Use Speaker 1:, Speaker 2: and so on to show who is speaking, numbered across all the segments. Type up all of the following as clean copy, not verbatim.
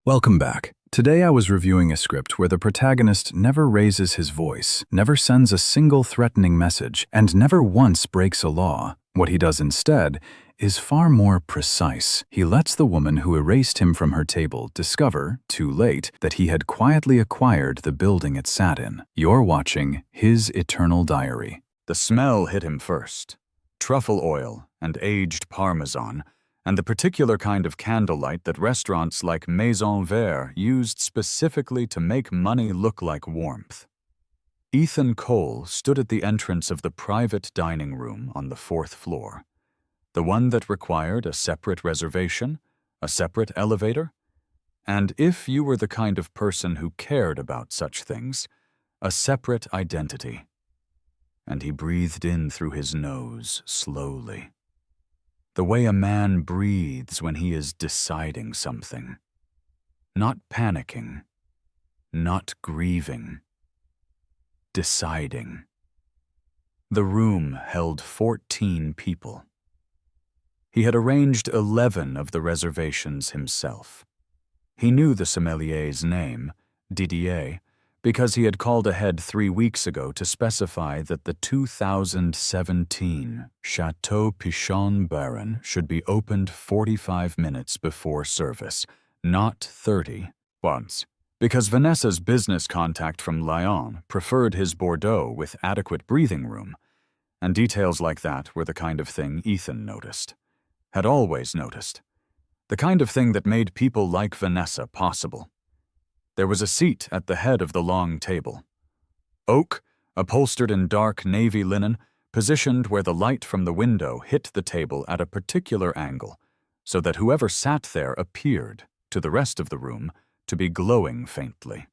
Speaker 1: Welcome back. Today I was reviewing a script where the protagonist never raises his voice, never sends a single threatening message, and never once breaks a law. What he does instead is far more precise. He lets the woman who erased him from her table discover, too late, that he had quietly acquired the building it sat in. You're watching His Eternal Diary.
Speaker 2: The smell hit him first. Truffle oil and aged parmesan, and the particular kind of candlelight that restaurants like Maison Vert used specifically to make money look like warmth. Ethan Cole stood at the entrance of the private dining room on the 4th floor, the one that required a separate reservation, a separate elevator, and if you were the kind of person who cared about such things, a separate identity. And he breathed in through his nose slowly. The way a man breathes when he is deciding something. Not panicking, not grieving. Deciding. The room held 14 people. He had arranged 11 of the reservations himself. He knew the sommelier's name, Didier, because he had called ahead 3 weeks ago to specify that the 2017 Chateau Pichon Baron should be opened 45 minutes before service, not 30 once, because Vanessa's business contact from Lyon preferred his Bordeaux with adequate breathing room, and details like that were the kind of thing Ethan noticed, had always noticed, the kind of thing that made people like Vanessa possible. There was a seat at the head of the long table. Oak, upholstered in dark navy linen, positioned where the light from the window hit the table at a particular angle, so that whoever sat there appeared, to the rest of the room, to be glowing faintly.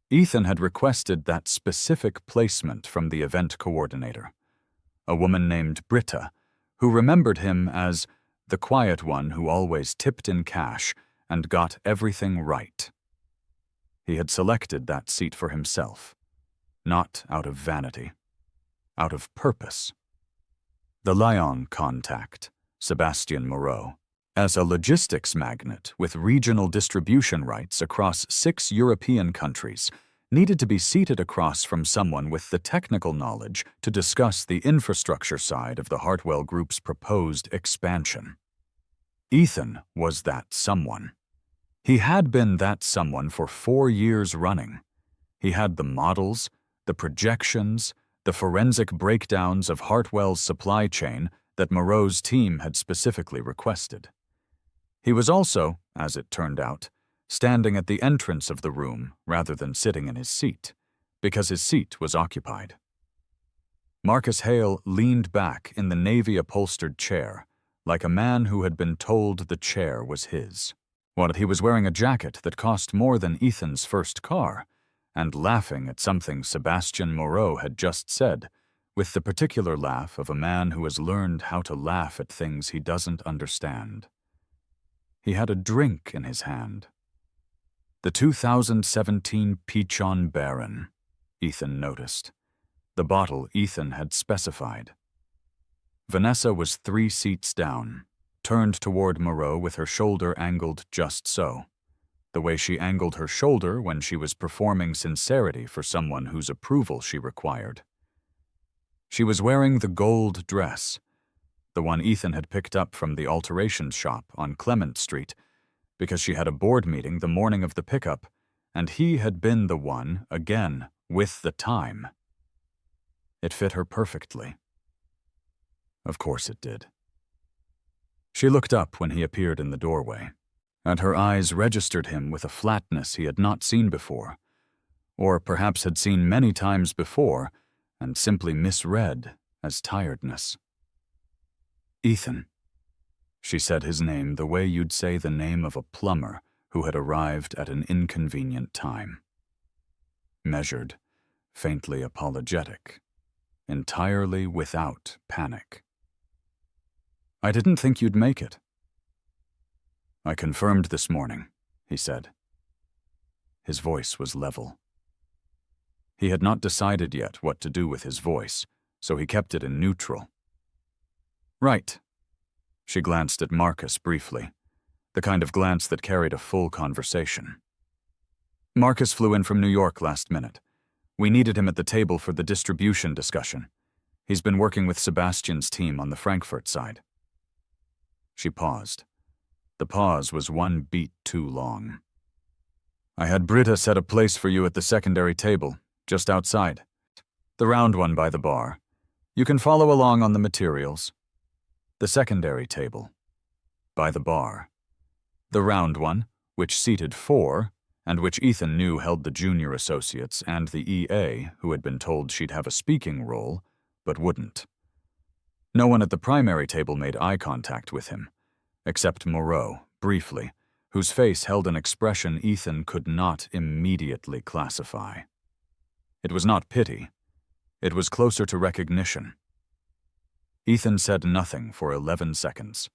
Speaker 2: Ethan had requested that specific placement from the event coordinator, a woman named Britta, who remembered him as the quiet one who always tipped in cash and got everything right. He had selected that seat for himself, not out of vanity, out of purpose. The Lyon contact, Sébastien Moreau, as a logistics magnate with regional distribution rights across 6 European countries, needed to be seated across from someone with the technical knowledge to discuss the infrastructure side of the Hartwell Group's proposed expansion. Ethan was that someone. He had been that someone for 4 years running. He had the models, the projections, the forensic breakdowns of Hartwell's supply chain that Moreau's team had specifically requested. He was also, as it turned out, standing at the entrance of the room rather than sitting in his seat, because his seat was occupied. Marcus Hale leaned back in the navy-upholstered chair, like a man who had been told the chair was his. What, he was wearing a jacket that cost more than Ethan's first car, and laughing at something Sébastien Moreau had just said, with the particular laugh of a man who has learned how to laugh at things he doesn't understand. He had a drink in his hand. The 2017 Pichon Baron, Ethan noticed. The bottle Ethan had specified. Vanessa was 3 seats down, turned toward Moreau with her shoulder angled just so, the way she angled her shoulder when she was performing sincerity for someone whose approval she required. She was wearing the gold dress, the one Ethan had picked up from the alterations shop on Clement Street, because she had a board meeting the morning of the pickup, and he had been the one, again, with the time. It fit her perfectly. Of course it did. She looked up when he appeared in the doorway, and her eyes registered him with a flatness he had not seen before, or perhaps had seen many times before and simply misread as tiredness. Ethan. She said his name the way you'd say the name of a plumber who had arrived at an inconvenient time. Measured, faintly apologetic, entirely without panic. I didn't think you'd make it. I confirmed this morning, he said. His voice was level. He had not decided yet what to do with his voice, so he kept it in neutral. Right. She glanced at Marcus briefly, the kind of glance that carried a full conversation. Marcus flew in from New York last minute. We needed him at the table for the distribution discussion. He's been working with Sebastian's team on the Frankfurt side. She paused. The pause was one beat too long. I had Britta set a place for you at the secondary table, just outside. The round one by the bar. You can follow along on the materials. The secondary table. By the bar. The round one, which seated 4, and which Ethan knew held the junior associates and the EA, who had been told she'd have a speaking role, but wouldn't. No one at the primary table made eye contact with him, except Moreau, briefly, whose face held an expression Ethan could not immediately classify. It was not pity. It was closer to recognition. Ethan said nothing for 11 seconds.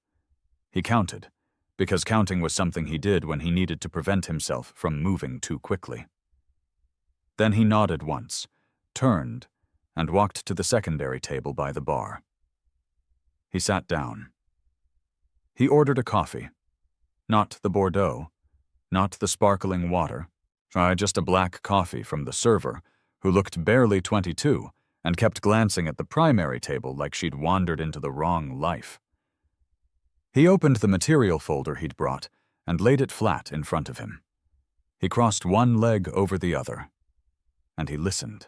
Speaker 2: He counted, because counting was something he did when he needed to prevent himself from moving too quickly. Then he nodded once, turned, and walked to the secondary table by the bar. He sat down. He ordered a coffee. Not the Bordeaux, not the sparkling water, just a black coffee from the server, who looked barely 22 and kept glancing at the primary table like she'd wandered into the wrong life. He opened the material folder he'd brought and laid it flat in front of him. He crossed one leg over the other, and he listened.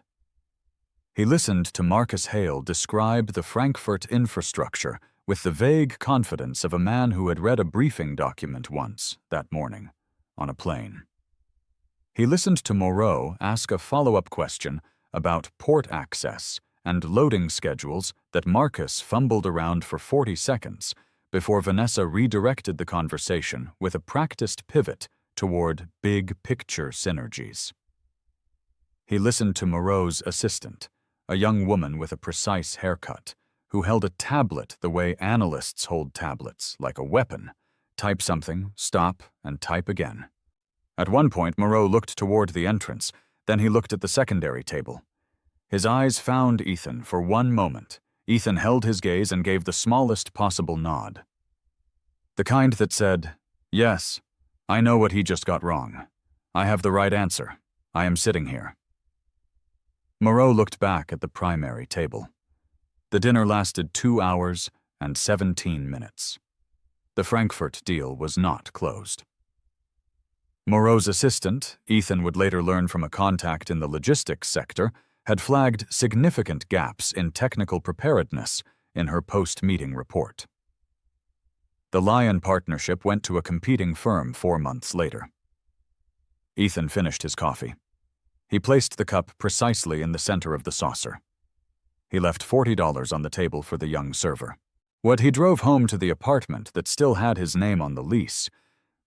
Speaker 2: He listened to Marcus Hale describe the Frankfurt infrastructure with the vague confidence of a man who had read a briefing document once, that morning, on a plane. He listened to Moreau ask a follow-up question about port access and loading schedules that Marcus fumbled around for 40 seconds before Vanessa redirected the conversation with a practiced pivot toward big-picture synergies. He listened to Moreau's assistant, a young woman with a precise haircut, who held a tablet the way analysts hold tablets, like a weapon. Type something, stop, and type again. At one point, Moreau looked toward the entrance, then he looked at the secondary table. His eyes found Ethan for one moment. Ethan held his gaze and gave the smallest possible nod. The kind that said, "Yes, I know what he just got wrong. I have the right answer. I am sitting here." Moreau looked back at the primary table. The dinner lasted 2 hours and 17 minutes. The Frankfurt deal was not closed. Moreau's assistant, Ethan would later learn from a contact in the logistics sector, had flagged significant gaps in technical preparedness in her post-meeting report. The Lion partnership went to a competing firm 4 months later. Ethan finished his coffee. He placed the cup precisely in the center of the saucer. He left $40 on the table for the young server. What he drove home to the apartment that still had his name on the lease,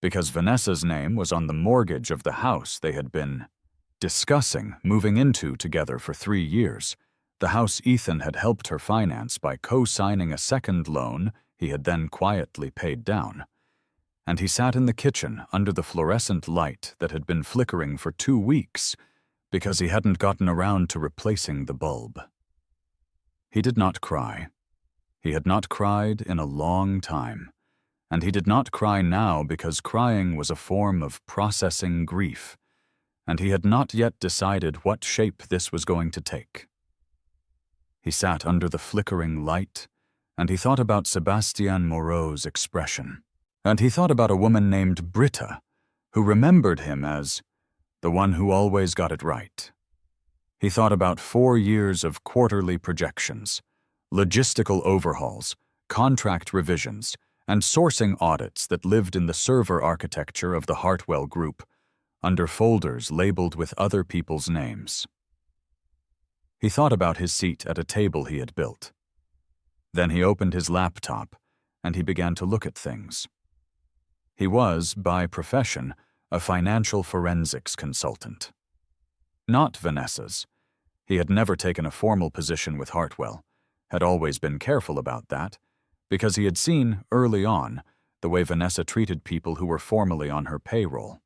Speaker 2: because Vanessa's name was on the mortgage of the house they had been discussing moving into together for 3 years, the house Ethan had helped her finance by co-signing a second loan he had then quietly paid down. And he sat in the kitchen under the fluorescent light that had been flickering for 2 weeks because he hadn't gotten around to replacing the bulb. He did not cry. He had not cried in a long time, and he did not cry now because crying was a form of processing grief, and he had not yet decided what shape this was going to take. He sat under the flickering light, and he thought about Sebastian Moreau's expression, and he thought about a woman named Britta, who remembered him as the one who always got it right. He thought about 4 years of quarterly projections, logistical overhauls, contract revisions, and sourcing audits that lived in the server architecture of the Hartwell group, under folders labeled with other people's names. He thought about his seat at a table he had built. Then he opened his laptop, and he began to look at things. He was, by profession, a financial forensics consultant. Not Vanessa's. He had never taken a formal position with Hartwell, had always been careful about that, because he had seen, early on, the way Vanessa treated people who were formally on her payroll.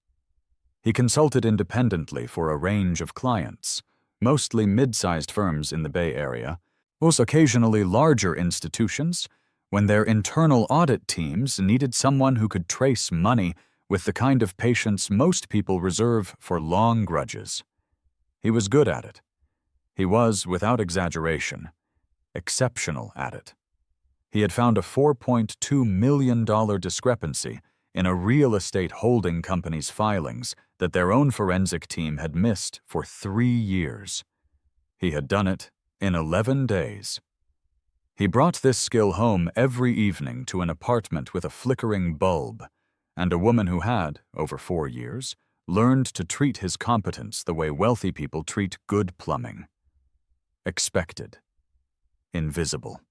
Speaker 2: He consulted independently for a range of clients, mostly mid-sized firms in the Bay Area, also occasionally larger institutions, when their internal audit teams needed someone who could trace money with the kind of patience most people reserve for long grudges. He was good at it. He was, without exaggeration, exceptional at it. He had found a $4.2 million discrepancy in a real estate holding company's filings that their own forensic team had missed for 3 years. He had done it in 11 days. He brought this skill home every evening to an apartment with a flickering bulb, and a woman who had, over 4 years, learned to treat his competence the way wealthy people treat good plumbing. Expected. Invisible.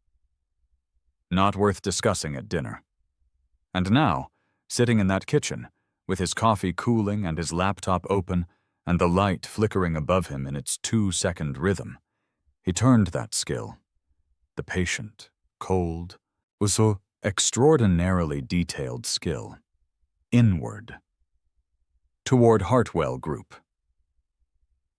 Speaker 2: Not worth discussing at dinner. And now, sitting in that kitchen, with his coffee cooling and his laptop open and the light flickering above him in its 2-second rhythm, he turned that skill, the patient, cold, also extraordinarily detailed skill, inward, toward Hartwell Group.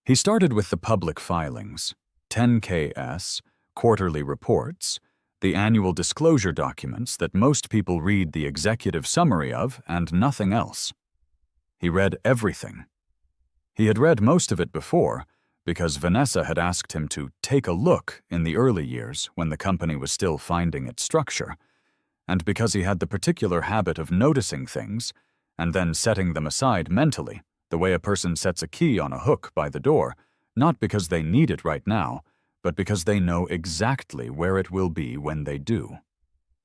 Speaker 2: He started with the public filings, 10KS, quarterly reports, the annual disclosure documents that most people read the executive summary of and nothing else. He read everything. He had read most of it before because Vanessa had asked him to take a look in the early years when the company was still finding its structure, and because he had the particular habit of noticing things and then setting them aside mentally, the way a person sets a key on a hook by the door, not because they need it right now, but because they know exactly where it will be when they do.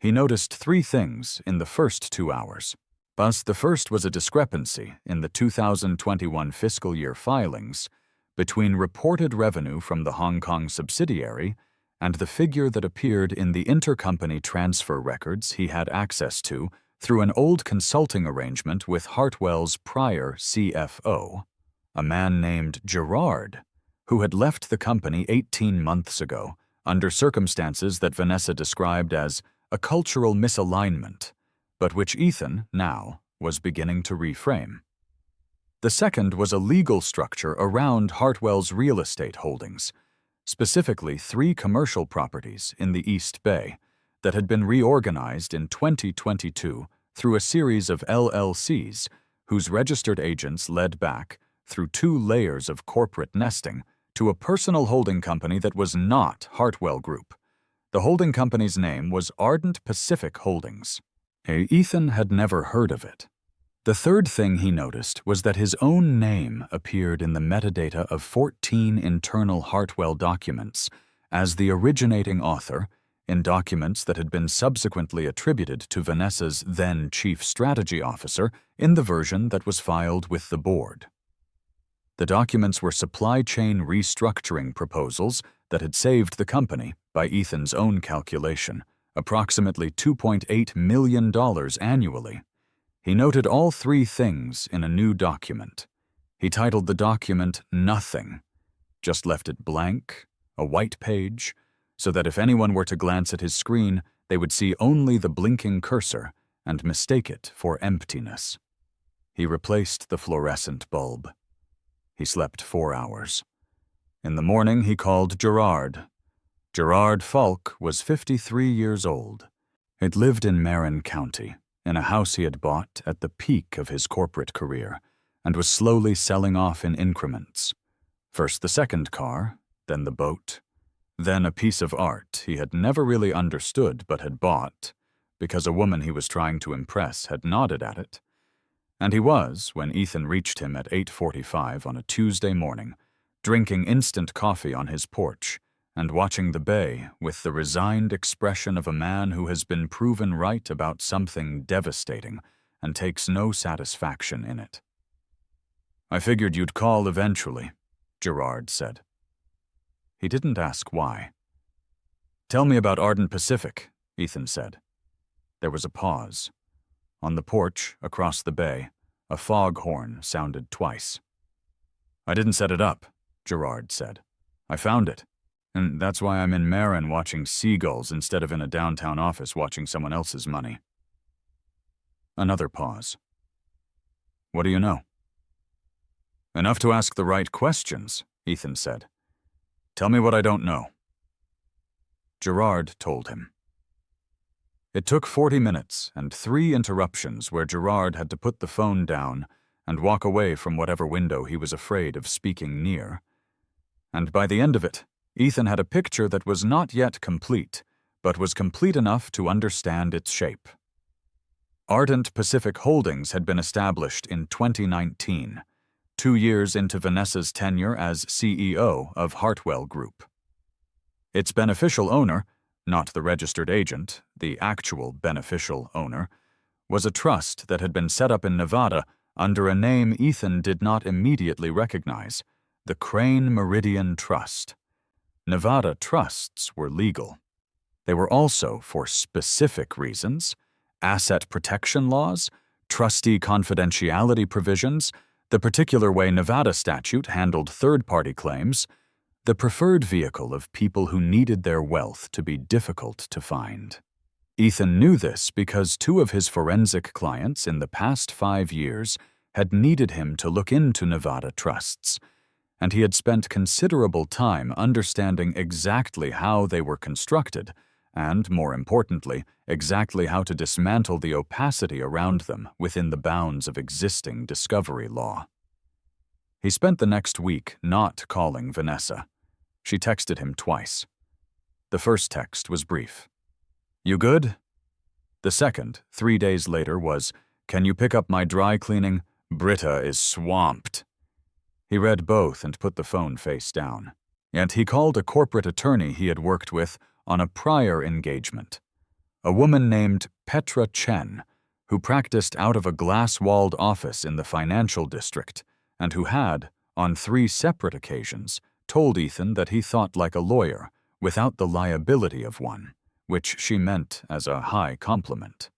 Speaker 2: He noticed 3 things in the first 2 hours. But the first was a discrepancy in the 2021 fiscal year filings between reported revenue from the Hong Kong subsidiary and the figure that appeared in the intercompany transfer records he had access to through an old consulting arrangement with Hartwell's prior CFO, a man named Gerard, who had left the company 18 months ago under circumstances that Vanessa described as a cultural misalignment, but which Ethan, now, was beginning to reframe. The second was a legal structure around Hartwell's real estate holdings, specifically 3 commercial properties in the East Bay that had been reorganized in 2022 through a series of LLCs whose registered agents led back, through 2 layers of corporate nesting, to a personal holding company that was not Hartwell Group. The holding company's name was Ardent Pacific Holdings. Ethan had never heard of it. The third thing he noticed was that his own name appeared in the metadata of 14 internal Hartwell documents as the originating author in documents that had been subsequently attributed to Vanessa's then Chief Strategy Officer in the version that was filed with the board. The documents were supply chain restructuring proposals that had saved the company, by Ethan's own calculation, approximately $2.8 million annually. He noted all 3 things in a new document. He titled the document Nothing, just left it blank, a white page, so that if anyone were to glance at his screen, they would see only the blinking cursor and mistake it for emptiness. He replaced the fluorescent bulb. He slept 4 hours. In the morning, he called Gerard. Gerard Falk was 53 years old. It lived in Marin County, in a house he had bought at the peak of his corporate career, and was slowly selling off in increments. First the second car, then the boat, then a piece of art he had never really understood but had bought, because a woman he was trying to impress had nodded at it. And he was, when Ethan reached him at 8:45 on a Tuesday morning, drinking instant coffee on his porch and watching the bay with the resigned expression of a man who has been proven right about something devastating and takes no satisfaction in it. "I figured you'd call eventually," Gerard said. He didn't ask why. "Tell me about Ardent Pacific," Ethan said. There was a pause. On the porch, across the bay, a foghorn sounded twice. "I didn't set it up," Gerard said. "I found it, and that's why I'm in Marin watching seagulls instead of in a downtown office watching someone else's money." Another pause. "What do you know?" "Enough to ask the right questions," Ethan said. "Tell me what I don't know." Gerard told him. It took 40 minutes and 3 interruptions where Gerard had to put the phone down and walk away from whatever window he was afraid of speaking near. And by the end of it, Ethan had a picture that was not yet complete, but was complete enough to understand its shape. Ardent Pacific Holdings had been established in 2019, 2 years into Vanessa's tenure as CEO of Hartwell Group. Its beneficial owner, not the registered agent, the actual beneficial owner, was a trust that had been set up in Nevada under a name Ethan did not immediately recognize, the Crane Meridian Trust. Nevada trusts were legal. They were also, for specific reasons, asset protection laws, trustee confidentiality provisions, the particular way Nevada statute handled third-party claims, the preferred vehicle of people who needed their wealth to be difficult to find. Ethan knew this because 2 of his forensic clients in the past 5 years had needed him to look into Nevada trusts, and he had spent considerable time understanding exactly how they were constructed and, more importantly, exactly how to dismantle the opacity around them within the bounds of existing discovery law. He spent the next week not calling Vanessa. She texted him twice. The first text was brief. "You good?" The second, 3 days later, was, "Can you pick up my dry cleaning? Britta is swamped." He read both and put the phone face down. And he called a corporate attorney he had worked with on a prior engagement, a woman named Petra Chen, who practiced out of a glass-walled office in the financial district and who had, on 3 separate occasions, told Ethan that he thought like a lawyer without the liability of one, which she meant as a high compliment.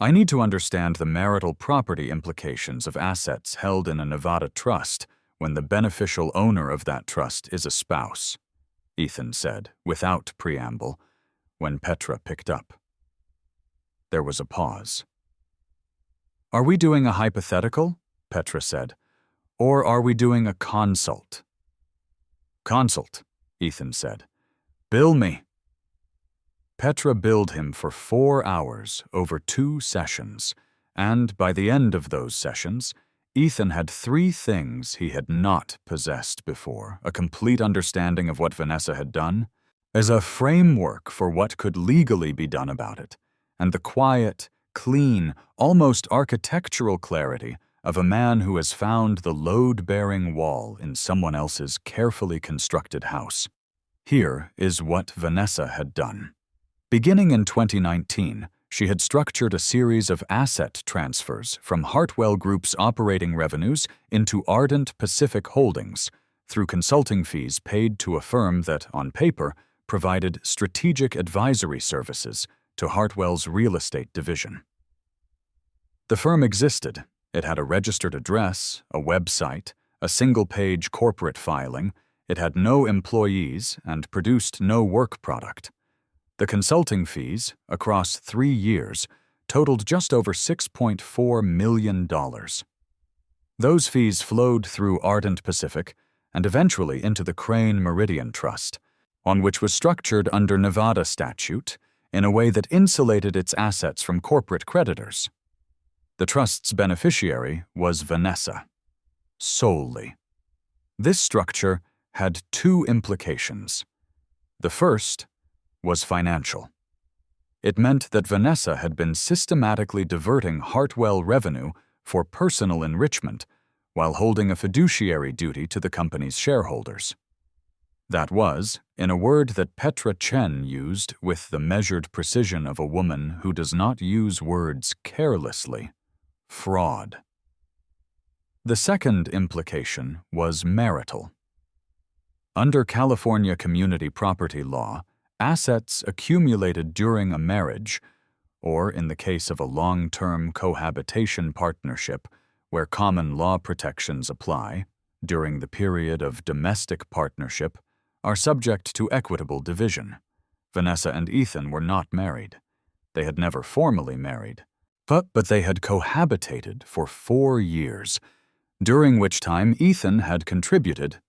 Speaker 2: "I need to understand the marital property implications of assets held in a Nevada trust when the beneficial owner of that trust is a spouse," Ethan said, without preamble, when Petra picked up. There was a pause. "Are we doing a hypothetical?" Petra said. "Or are we doing a consult?" "Consult," Ethan said. "Bill me." Petra billed him for 4 hours over 2 sessions, and by the end of those sessions, Ethan had 3 things he had not possessed before: a complete understanding of what Vanessa had done, as a framework for what could legally be done about it, and the quiet, clean, almost architectural clarity of a man who has found the load-bearing wall in someone else's carefully constructed house. Here is what Vanessa had done. Beginning in 2019, she had structured a series of asset transfers from Hartwell Group's operating revenues into Ardent Pacific Holdings through consulting fees paid to a firm that, on paper, provided strategic advisory services to Hartwell's real estate division. The firm existed. It had a registered address, a website, a single-page corporate filing. It had no employees and produced no work product. The consulting fees, across 3 years, totaled just over $6.4 million. Those fees flowed through Ardent Pacific and eventually into the Crane Meridian Trust, on which was structured under Nevada statute in a way that insulated its assets from corporate creditors. The trust's beneficiary was Vanessa. Solely. This structure had 2 implications. The first was financial. It meant that Vanessa had been systematically diverting Hartwell revenue for personal enrichment while holding a fiduciary duty to the company's shareholders. That was, in a word that Petra Chen used with the measured precision of a woman who does not use words carelessly, fraud. The second implication was marital. Under California community property law, assets accumulated during a marriage, or in the case of a long-term cohabitation partnership where common law protections apply, during the period of domestic partnership, are subject to equitable division. Vanessa and Ethan were not married. They had never formally married, but they had cohabitated for 4 years, during which time Ethan had contributed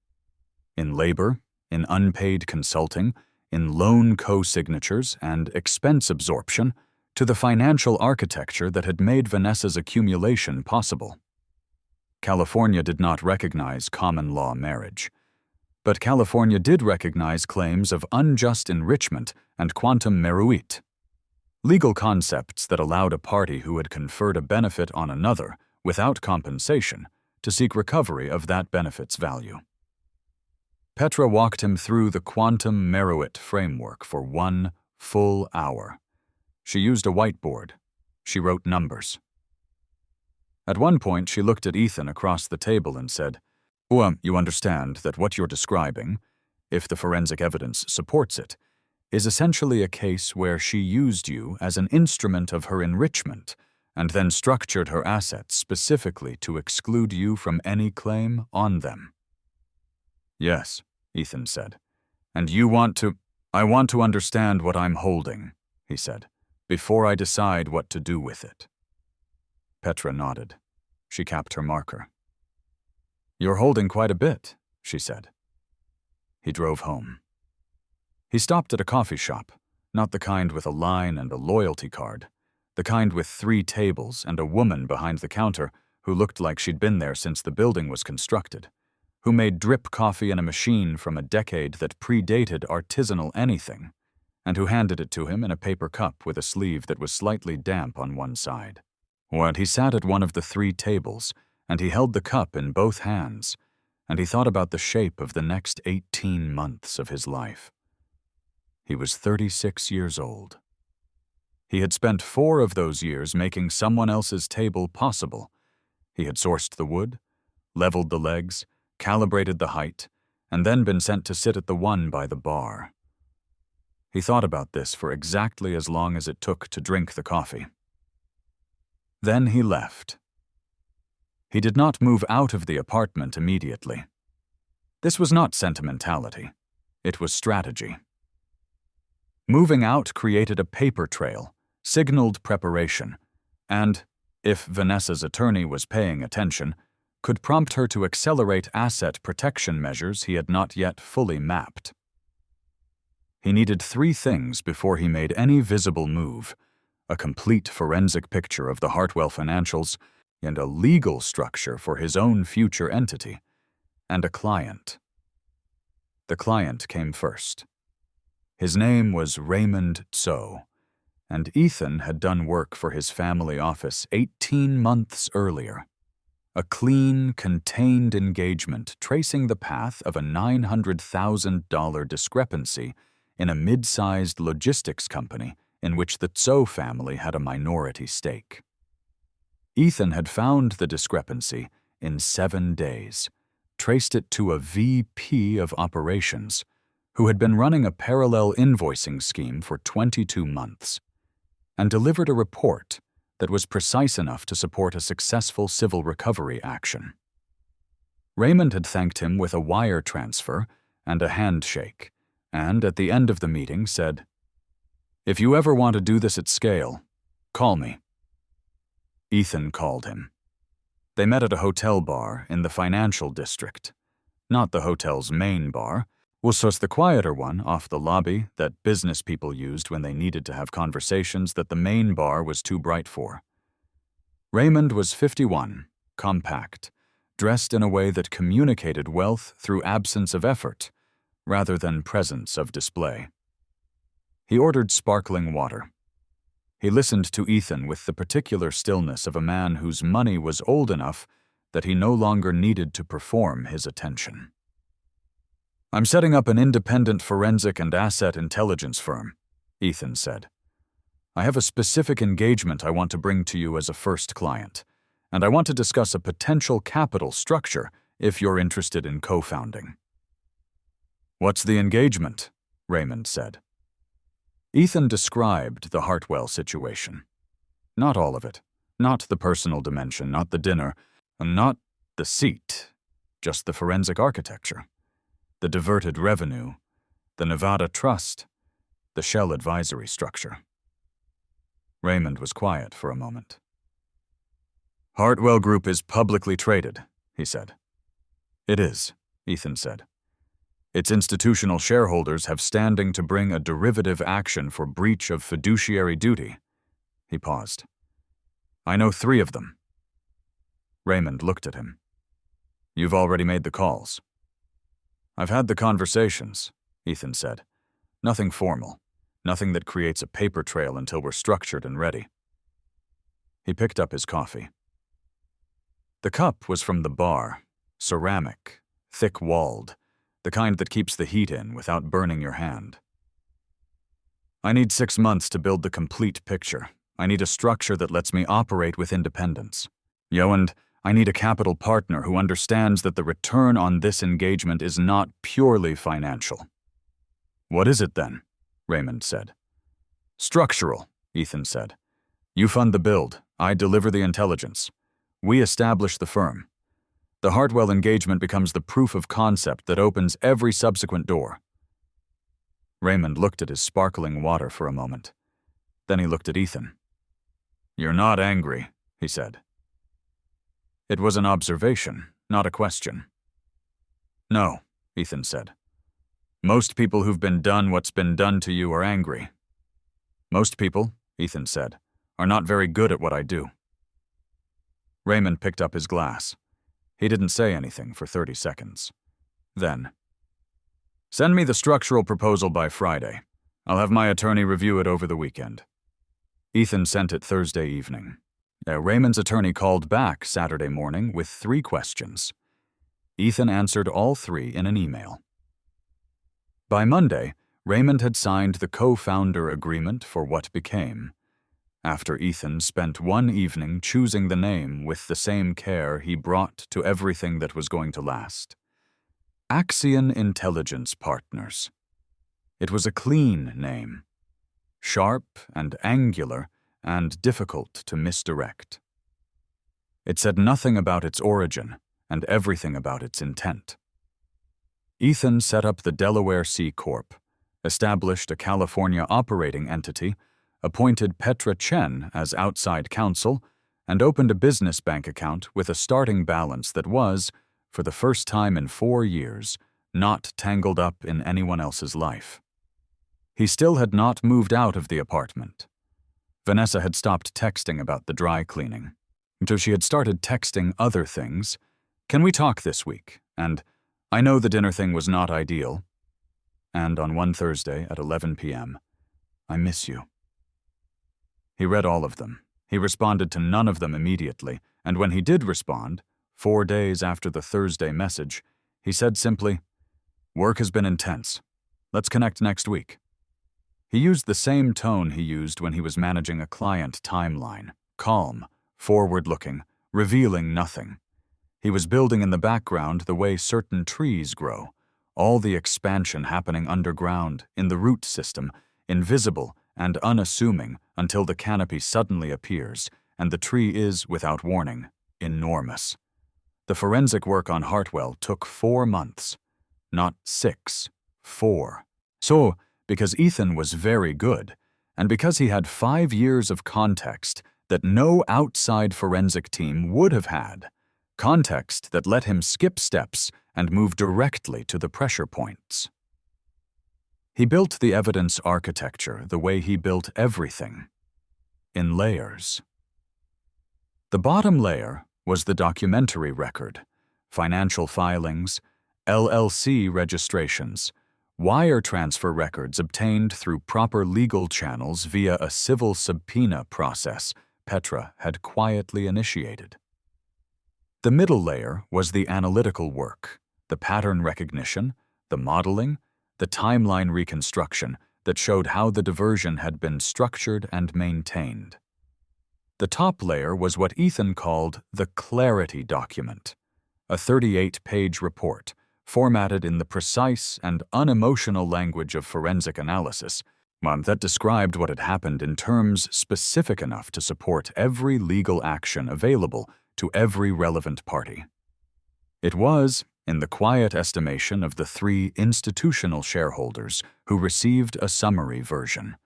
Speaker 2: in labor, in unpaid consulting, in loan co-signatures and expense absorption, to the financial architecture that had made Vanessa's accumulation possible. California did not recognize common law marriage, but California did recognize claims of unjust enrichment and quantum meruit, legal concepts that allowed a party who had conferred a benefit on another without compensation to seek recovery of that benefit's value. Petra walked him through the quantum meruit framework for 1 full hour. She used a whiteboard. She wrote numbers. At one point, she looked at Ethan across the table and said, "You understand that what you're describing, if the forensic evidence supports it, is essentially a case where she used you as an instrument of her enrichment and then structured her assets specifically to exclude you from any claim on them." "Yes," Ethan said. "And I want to understand what I'm holding," he said, "before I decide what to do with it." Petra nodded. She capped her marker. "You're holding quite a bit," she said. He drove home. He stopped at a coffee shop, not the kind with a line and a loyalty card, the kind with 3 tables and a woman behind the counter who looked like she'd been there since the building was constructed, who made drip coffee in a machine from a decade that predated artisanal anything, and who handed it to him in a paper cup with a sleeve that was slightly damp on one side. He sat at one of the 3 tables, and he held the cup in both hands, and he thought about the shape of the next 18 months of his life. He was 36 years old. He had spent 4 of those years making someone else's table possible. He had sourced the wood, leveled the legs, calibrated the height, and then been sent to sit at the one by the bar. He thought about this for exactly as long as it took to drink the coffee. Then he left. He did not move out of the apartment immediately. This was not sentimentality. It was strategy. Moving out created a paper trail, signaled preparation, and, if Vanessa's attorney was paying attention, could prompt her to accelerate asset protection measures he had not yet fully mapped. He needed 3 things before he made any visible move: a complete forensic picture of the Hartwell financials, and a legal structure for his own future entity, and a client. The client came first. His name was Raymond Tso, and Ethan had done work for his family office 18 months earlier. A clean, contained engagement tracing the path of a $900,000 discrepancy in a mid-sized logistics company in which the Tso family had a minority stake. Ethan had found the discrepancy in 7 days, traced it to a VP of operations who had been running a parallel invoicing scheme for 22 months, and delivered a report that was precise enough to support a successful civil recovery action. Raymond had thanked him with a wire transfer and a handshake, and at the end of the meeting said, "If you ever want to do this at scale, call me." Ethan called him. They met at a hotel bar in the financial district. Not the hotel's main bar, was the quieter one off the lobby that business people used when they needed to have conversations that the main bar was too bright for. Raymond was 51, compact, dressed in a way that communicated wealth through absence of effort, rather than presence of display. He ordered sparkling water. He listened to Ethan with the particular stillness of a man whose money was old enough that he no longer needed to perform his attention. "I'm setting up an independent forensic and asset intelligence firm," Ethan said. "I have a specific engagement I want to bring to you as a first client, and I want to discuss a potential capital structure if you're interested in co-founding." "What's the engagement?" Raymond said. Ethan described the Hartwell situation. Not all of it. Not the personal dimension, not the dinner, and not the seat. Just the forensic architecture. The diverted revenue. The Nevada Trust. The Shell advisory structure. Raymond was quiet for a moment. "Hartwell Group is publicly traded," he said. "It is," Ethan said. "Its institutional shareholders have standing to bring a derivative action for breach of fiduciary duty. He paused. I know 3 of them. Raymond looked at him. You've already made the calls. I've had the conversations, Ethan said. Nothing formal. Nothing that creates a paper trail until we're structured and ready. He picked up his coffee. The cup was from the bar, ceramic, thick-walled, the kind that keeps the heat in without burning your hand. I need 6 months to build the complete picture. I need a structure that lets me operate with independence. And I need a capital partner who understands that the return on this engagement is not purely financial. What is it then? Raymond said. Structural, Ethan said. You fund the build, I deliver the intelligence. We establish the firm. The Hartwell engagement becomes the proof of concept that opens every subsequent door. Raymond looked at his sparkling water for a moment. Then he looked at Ethan. You're not angry, he said. It was an observation, not a question. No, Ethan said. Most people who've been done what's been done to you are angry. Most people, Ethan said, are not very good at what I do. Raymond picked up his glass. He didn't say anything for 30 seconds. Then, send me the structural proposal by Friday. I'll have my attorney review it over the weekend. Ethan sent it Thursday evening. Raymond's attorney called back Saturday morning with 3 questions. Ethan answered all 3 in an email. By Monday, Raymond had signed the co-founder agreement for what became. After Ethan spent one evening choosing the name with the same care he brought to everything that was going to last. Axiom Intelligence Partners. It was a clean name. Sharp and angular and difficult to misdirect. It said nothing about its origin and everything about its intent. Ethan set up the Delaware C Corp, established a California operating entity, appointed Petra Chen as outside counsel, and opened a business bank account with a starting balance that was, for the first time in 4 years, not tangled up in anyone else's life. He still had not moved out of the apartment. Vanessa had stopped texting about the dry cleaning, until she had started texting other things. Can we talk this week? And I know the dinner thing was not ideal. And on one Thursday at 11 p.m., I miss you. He read all of them. He responded to none of them immediately, and when he did respond, 4 days after the Thursday message, he said simply, "Work has been intense. Let's connect next week." He used the same tone he used when he was managing a client timeline, calm, forward-looking, revealing nothing. He was building in the background the way certain trees grow, all the expansion happening underground, in the root system, invisible and unassuming until the canopy suddenly appears, and the tree is, without warning, enormous. The forensic work on Hartwell took 4 months. Not 6, 4. So, because Ethan was very good, and because he had 5 years of context that no outside forensic team would have had, context that let him skip steps and move directly to the pressure points. He built the evidence architecture the way he built everything, in layers. The bottom layer was the documentary record, financial filings, LLC registrations, wire transfer records obtained through proper legal channels via a civil subpoena process Petra had quietly initiated. The middle layer was the analytical work, the pattern recognition, the modeling, the timeline reconstruction that showed how the diversion had been structured and maintained. The top layer was what Ethan called the clarity document, a 38-page report formatted in the precise and unemotional language of forensic analysis, one that described what had happened in terms specific enough to support every legal action available to every relevant party. It was, in the quiet estimation of the 3 institutional shareholders who received a summary version,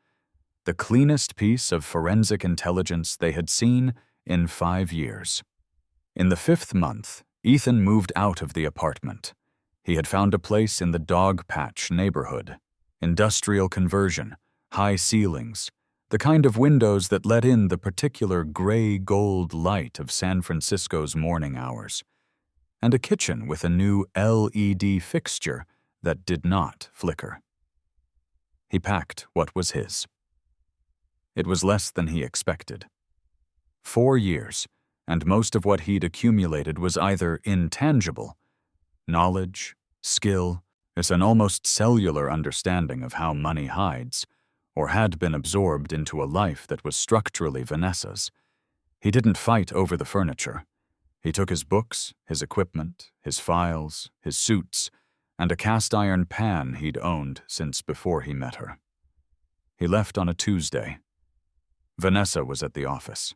Speaker 2: the cleanest piece of forensic intelligence they had seen in 5 years. In the 5th month, Ethan moved out of the apartment. He had found a place in the Dog Patch neighborhood. Industrial conversion, high ceilings, the kind of windows that let in the particular gray-gold light of San Francisco's morning hours, and a kitchen with a new LED fixture that did not flicker. He packed what was his. It was less than he expected. 4 years, and most of what he'd accumulated was either intangible, knowledge, skill, it's an almost cellular understanding of how money hides, or had been absorbed into a life that was structurally Vanessa's. He didn't fight over the furniture. He took his books, his equipment, his files, his suits, and a cast-iron pan he'd owned since before he met her. He left on a Tuesday. Vanessa was at the office.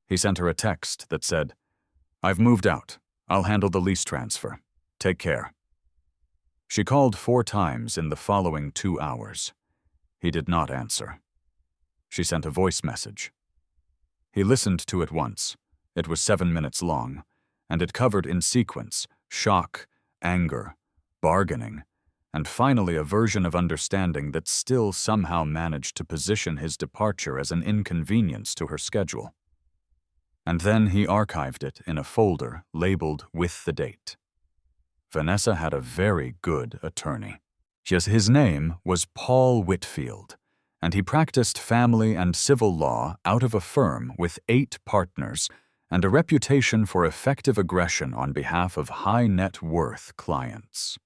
Speaker 2: He sent her a text that said, "I've moved out. I'll handle the lease transfer. Take care." She called 4 times in the following 2 hours. He did not answer. She sent a voice message. He listened to it once. It was 7 minutes long, and it covered in sequence shock, anger, bargaining, and finally a version of understanding that still somehow managed to position his departure as an inconvenience to her schedule. And then he archived it in a folder labeled with the date. Vanessa had a very good attorney. His name was Paul Whitfield, and he practiced family and civil law out of a firm with 8 partners and a reputation for effective aggression on behalf of high-net-worth clients.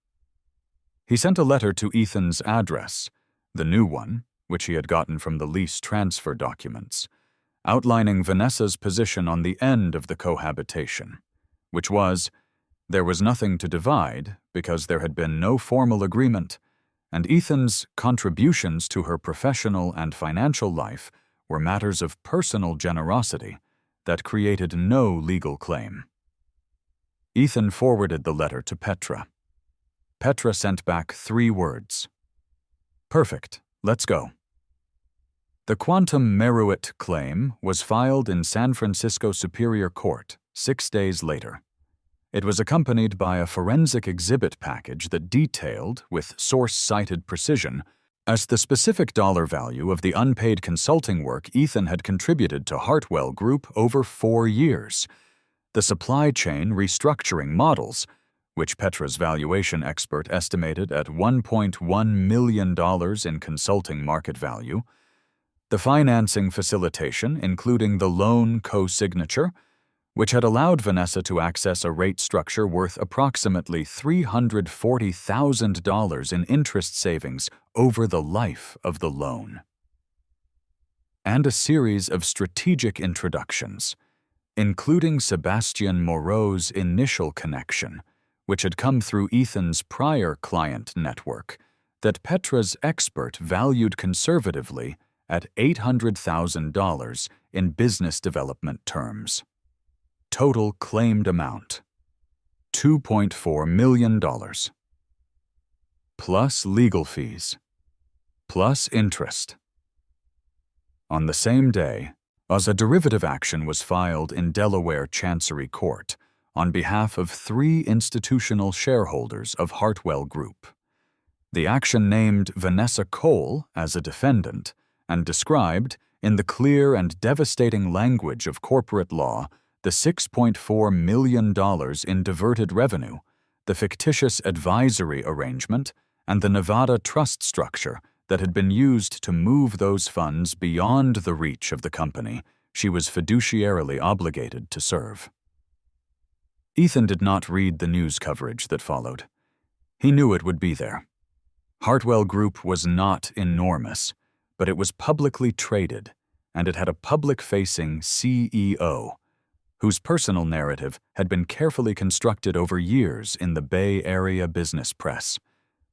Speaker 2: He sent a letter to Ethan's address, the new one, which he had gotten from the lease transfer documents, outlining Vanessa's position on the end of the cohabitation, which was, there was nothing to divide because there had been no formal agreement, and Ethan's contributions to her professional and financial life were matters of personal generosity that created no legal claim. Ethan forwarded the letter to Petra. Petra sent back 3 words. "Perfect, let's go." The quantum meruit claim was filed in San Francisco Superior Court 6 days later. It was accompanied by a forensic exhibit package that detailed, with source-cited precision, as the specific dollar value of the unpaid consulting work Ethan had contributed to Hartwell Group over 4 years, the supply chain restructuring models, which Petra's valuation expert estimated at $1.1 million in consulting market value, the financing facilitation, including the loan co-signature, which had allowed Vanessa to access a rate structure worth approximately $340,000 in interest savings over the life of the loan. And a series of strategic introductions, including Sebastian Moreau's initial connection, which had come through Ethan's prior client network, that Petra's expert valued conservatively at $800,000 in business development terms. Total claimed amount, $2.4 million. Plus legal fees, plus interest. On the same day, a derivative action was filed in Delaware Chancery Court on behalf of 3 institutional shareholders of Hartwell Group. The action named Vanessa Cole as a defendant and described, in the clear and devastating language of corporate law, the $6.4 million in diverted revenue, the fictitious advisory arrangement, and the Nevada trust structure that had been used to move those funds beyond the reach of the company she was fiduciarily obligated to serve. Ethan did not read the news coverage that followed. He knew it would be there. Hartwell Group was not enormous, but it was publicly traded, and it had a public-facing CEO, whose personal narrative had been carefully constructed over years in the Bay Area business press.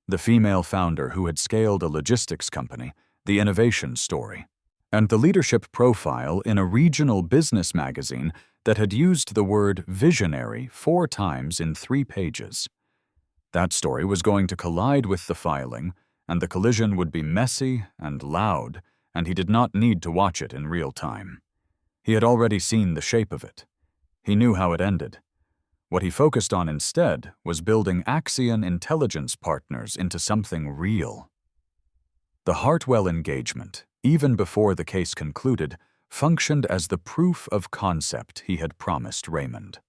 Speaker 2: The female founder who had scaled a logistics company, The Innovation Story, and the leadership profile in a regional business magazine that had used the word visionary 4 times in 3 pages. That story was going to collide with the filing, and the collision would be messy and loud, and he did not need to watch it in real time. He had already seen the shape of it. He knew how it ended. What he focused on instead was building Axiom intelligence partners into something real. The Hartwell engagement, even before the case concluded, functioned as the proof of concept he had promised Raymond.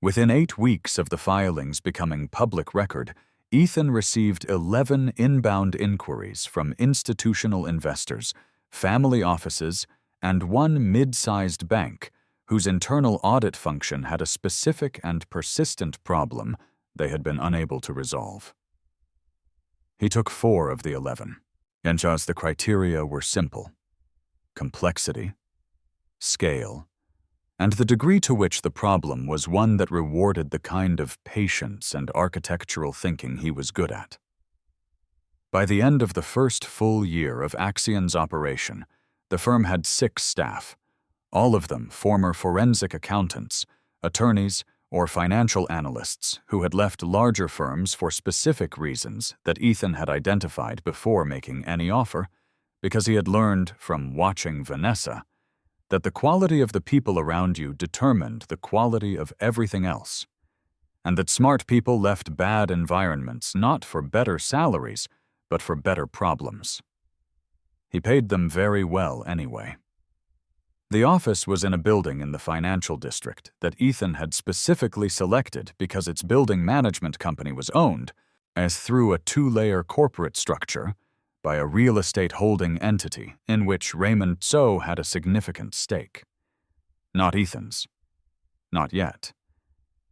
Speaker 2: Within 8 weeks of the filings becoming public record, Ethan received 11 inbound inquiries from institutional investors, family offices, and one mid-sized bank whose internal audit function had a specific and persistent problem they had been unable to resolve. He took 4 of the 11, and the criteria were simple: complexity, scale, and the degree to which the problem was one that rewarded the kind of patience and architectural thinking he was good at. By the end of the first full year of Axiom's operation, the firm had 6 staff, all of them former forensic accountants, attorneys, or financial analysts who had left larger firms for specific reasons that Ethan had identified before making any offer, because he had learned from watching Vanessa that the quality of the people around you determined the quality of everything else, and that smart people left bad environments not for better salaries, but for better problems. He paid them very well anyway. The office was in a building in the financial district that Ethan had specifically selected because its building management company was owned, as through a 2-layer corporate structure, by a real estate holding entity in which Raymond So had a significant stake. Not Ethan's. Not yet.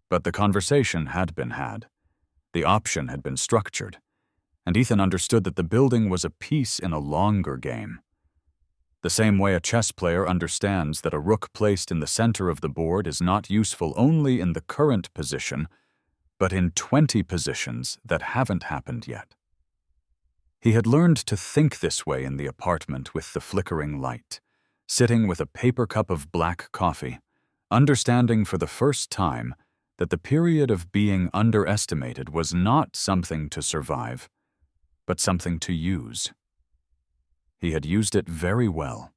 Speaker 2: But the conversation had been had. The option had been structured, and Ethan understood that the building was a piece in a longer game. The same way a chess player understands that a rook placed in the center of the board is not useful only in the current position, but in 20 positions that haven't happened yet. He had learned to think this way in the apartment with the flickering light, sitting with a paper cup of black coffee, understanding for the first time that the period of being underestimated was not something to survive, but something to use. He had used it very well.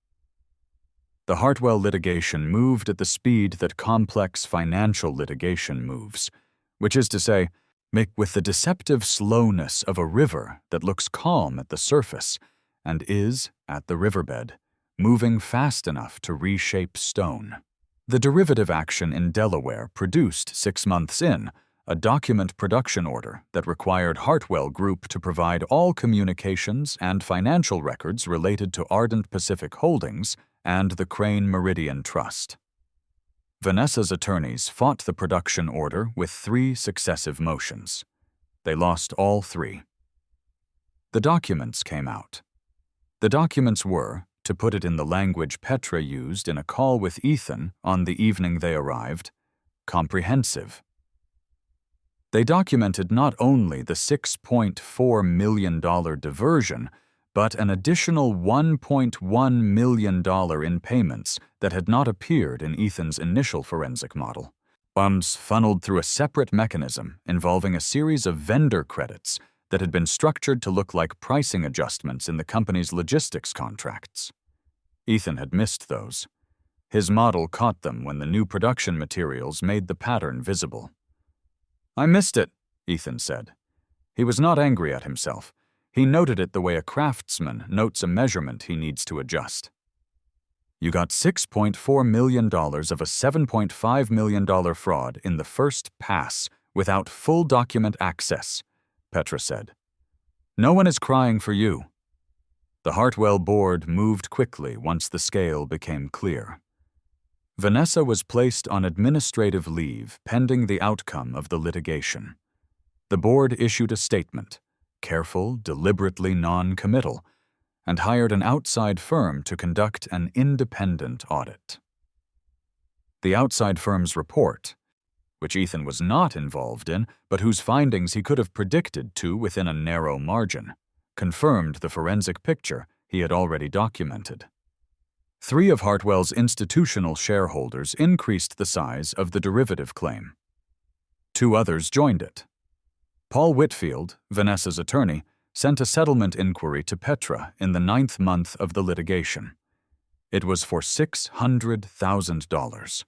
Speaker 2: The Hartwell litigation moved at the speed that complex financial litigation moves, which is to say, with the deceptive slowness of a river that looks calm at the surface and is, at the riverbed, moving fast enough to reshape stone. The derivative action in Delaware produced, 6 months in, a document production order that required Hartwell Group to provide all communications and financial records related to Ardent Pacific Holdings and the Crane Meridian Trust. Vanessa's attorneys fought the production order with 3 successive motions. They lost all 3. The documents came out. The documents were, to put it in the language Petra used in a call with Ethan on the evening they arrived, comprehensive. They documented not only the $6.4 million diversion, but an additional $1.1 million in payments that had not appeared in Ethan's initial forensic model. Funds funneled through a separate mechanism involving a series of vendor credits that had been structured to look like pricing adjustments in the company's logistics contracts. Ethan had missed those. His model caught them when the new production materials made the pattern visible. "I missed it," Ethan said. He was not angry at himself. He noted it the way a craftsman notes a measurement he needs to adjust. "You got $6.4 million of a $7.5 million fraud in the first pass without full document access," Petra said. "No one is crying for you." The Hartwell board moved quickly once the scale became clear. Vanessa was placed on administrative leave pending the outcome of the litigation. The board issued a statement, careful, deliberately non-committal, and hired an outside firm to conduct an independent audit. The outside firm's report, which Ethan was not involved in, but whose findings he could have predicted to within a narrow margin, confirmed the forensic picture he had already documented. 3 of Hartwell's institutional shareholders increased the size of the derivative claim. 2 others joined it. Paul Whitfield, Vanessa's attorney, sent a settlement inquiry to Petra in the 9th month of the litigation. It was for $600,000.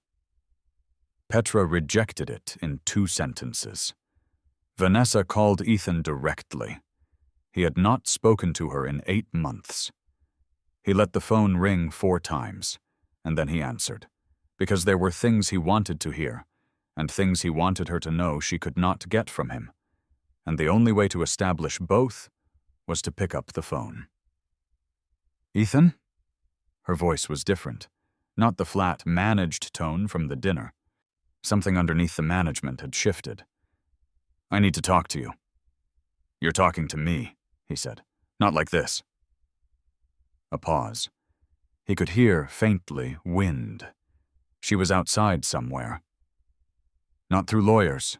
Speaker 2: Petra rejected it in 2 sentences. Vanessa called Ethan directly. He had not spoken to her in 8 months. He let the phone ring 4 times, and then he answered, because there were things he wanted to hear, and things he wanted her to know she could not get from him, and the only way to establish both was to pick up the phone. "Ethan?" Her voice was different, not the flat, managed tone from the dinner. Something underneath the management had shifted. "I need to talk to you." "You're talking to me," he said. "Not like this." A pause. He could hear, faintly, wind. She was outside somewhere. "Not through lawyers."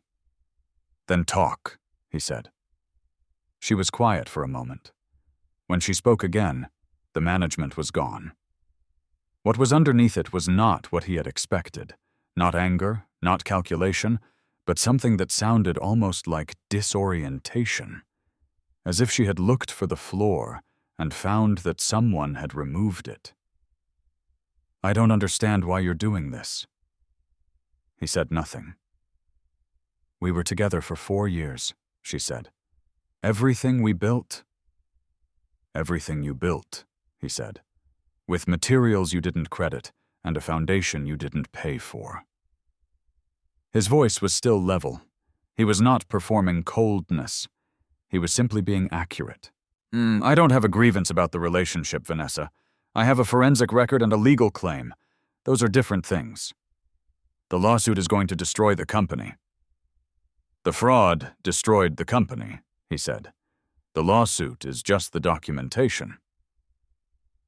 Speaker 2: "Then talk," he said. She was quiet for a moment. When she spoke again, the management was gone. What was underneath it was not what he had expected. Not anger, not calculation, but something that sounded almost like disorientation. As if she had looked for the floor and found that someone had removed it. "I don't understand why you're doing this." He said nothing. "We were together for 4 years," she said. "Everything we built." "Everything you built," he said, "with materials you didn't credit and a foundation you didn't pay for." His voice was still level. He was not performing coldness. He was simply being accurate. I don't have a grievance about the relationship, Vanessa. I have a forensic record and a legal claim. Those are different things. The lawsuit is going to destroy the company." "The fraud destroyed the company," he said. "The lawsuit is just the documentation."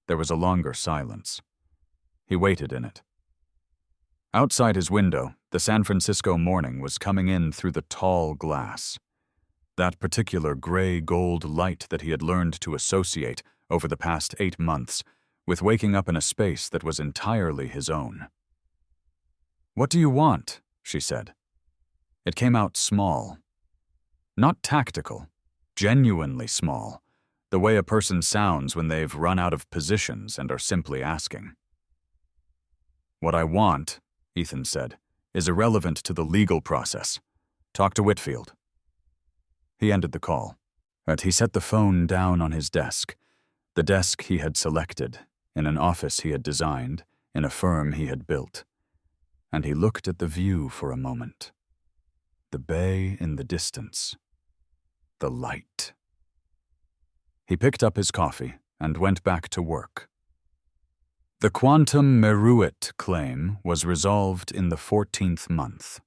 Speaker 2: There was a longer silence. He waited in it. Outside his window, the San Francisco morning was coming in through the tall glass. That particular gray-gold light that he had learned to associate over the past 8 months with waking up in a space that was entirely his own. "What do you want?" she said. It came out small. Not tactical, genuinely small, the way a person sounds when they've run out of positions and are simply asking. "What I want," Ethan said, "is irrelevant to the legal process. Talk to Whitfield." He ended the call, but he set the phone down on his desk, the desk he had selected, in an office he had designed, in a firm he had built. And he looked at the view for a moment. The bay in the distance. The light. He picked up his coffee and went back to work. The quantum meruit claim was resolved in the 14th month.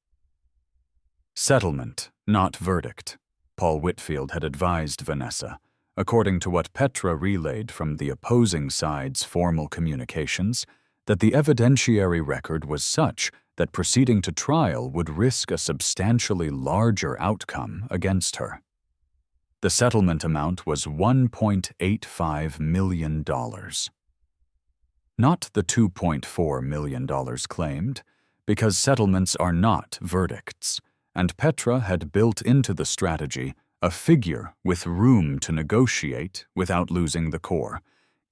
Speaker 2: Settlement, not verdict, Paul Whitfield had advised Vanessa, according to what Petra relayed from the opposing side's formal communications, that the evidentiary record was such that proceeding to trial would risk a substantially larger outcome against her. The settlement amount was $1.85 million. Not the $2.4 million claimed, because settlements are not verdicts, and Petra had built into the strategy a figure with room to negotiate without losing the core.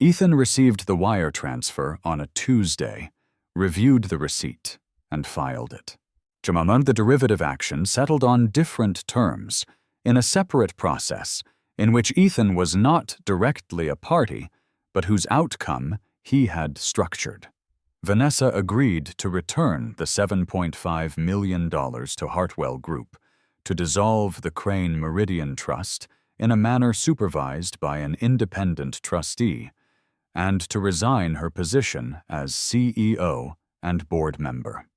Speaker 2: Ethan received the wire transfer on a Tuesday, reviewed the receipt, and filed it. The derivative action settled on different terms, in a separate process, in which Ethan was not directly a party, but whose outcome he had structured. Vanessa agreed to return the $7.5 million to Hartwell Group, to dissolve the Crane Meridian Trust in a manner supervised by an independent trustee, and to resign her position as CEO and board member.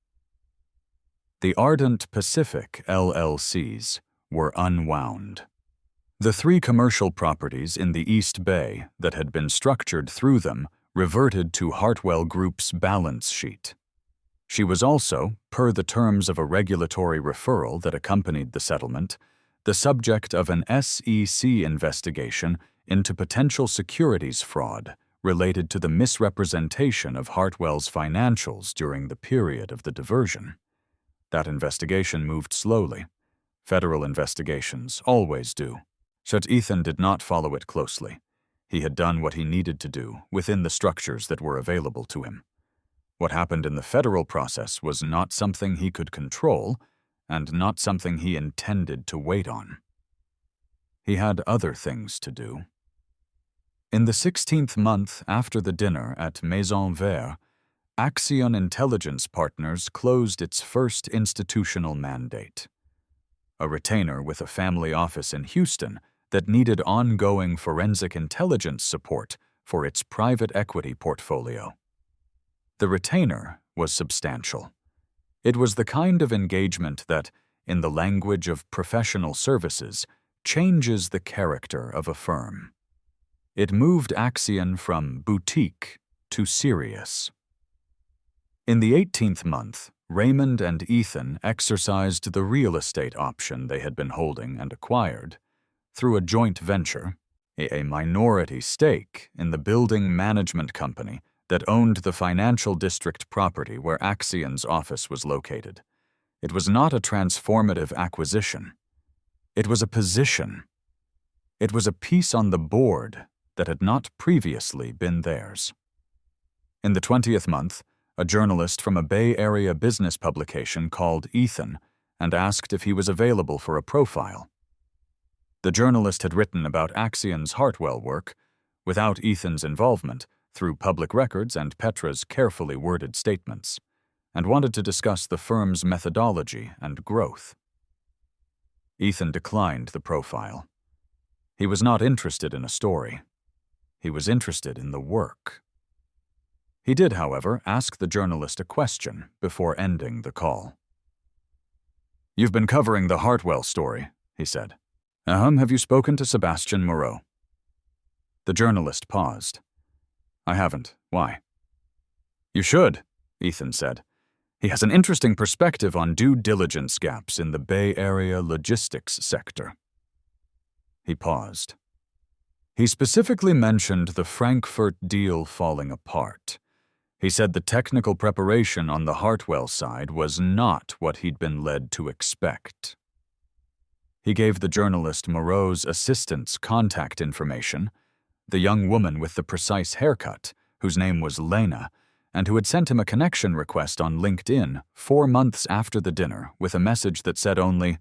Speaker 2: The Ardent Pacific LLCs were unwound. The 3 commercial properties in the East Bay that had been structured through them reverted to Hartwell Group's balance sheet. She was also, per the terms of a regulatory referral that accompanied the settlement, the subject of an SEC investigation into potential securities fraud related to the misrepresentation of Hartwell's financials during the period of the diversion. That investigation moved slowly. Federal investigations always do. But Ethan did not follow it closely. He had done what he needed to do within the structures that were available to him. What happened in the federal process was not something he could control, and not something he intended to wait on. He had other things to do. In the 16th month after the dinner at Maison Vert, Axiom Intelligence Partners closed its first institutional mandate. A retainer with a family office in Houston that needed ongoing forensic intelligence support for its private equity portfolio. The retainer was substantial. It was the kind of engagement that, in the language of professional services, changes the character of a firm. It moved Axiom from boutique to serious. In the 18th month, Raymond and Ethan exercised the real estate option they had been holding and acquired, through a joint venture, a minority stake in the building management company that owned the financial district property where Axiom's office was located. It was not a transformative acquisition. It was a position. It was a piece on the board that had not previously been theirs. In the 20th month, a journalist from a Bay Area business publication called Ethan and asked if he was available for a profile. The journalist had written about Axiom's Hartwell work, without Ethan's involvement, through public records and Petra's carefully worded statements, and wanted to discuss the firm's methodology and growth. Ethan declined the profile. He was not interested in a story. He was interested in the work. He did, however, ask the journalist a question before ending the call. "You've been covering the Hartwell story," he said. Have you spoken to Sebastian Moreau?" The journalist paused. "I haven't. Why?" "You should," Ethan said. "He has an interesting perspective on due diligence gaps in the Bay Area logistics sector." He paused. He specifically mentioned the Frankfurt deal falling apart. He said the technical preparation on the Hartwell side was not what he'd been led to expect. He gave the journalist Moreau's assistant's contact information, the young woman with the precise haircut, whose name was Lena, and who had sent him a connection request on LinkedIn 4 months after the dinner with a message that said only,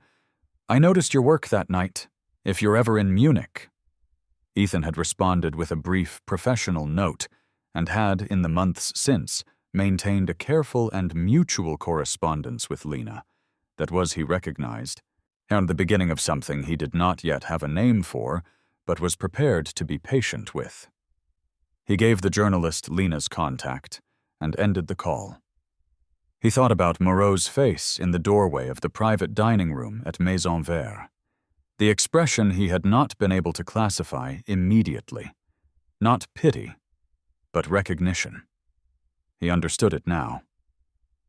Speaker 2: "I noticed your work that night. If you're ever in Munich." Ethan had responded with a brief professional note and had, in the months since, maintained a careful and mutual correspondence with Lena that was, he recognized, and the beginning of something he did not yet have a name for, but was prepared to be patient with. He gave the journalist Lena's contact and ended the call. He thought about Moreau's face in the doorway of the private dining room at Maison Vert. The expression he had not been able to classify immediately. Not pity, but recognition. He understood it now.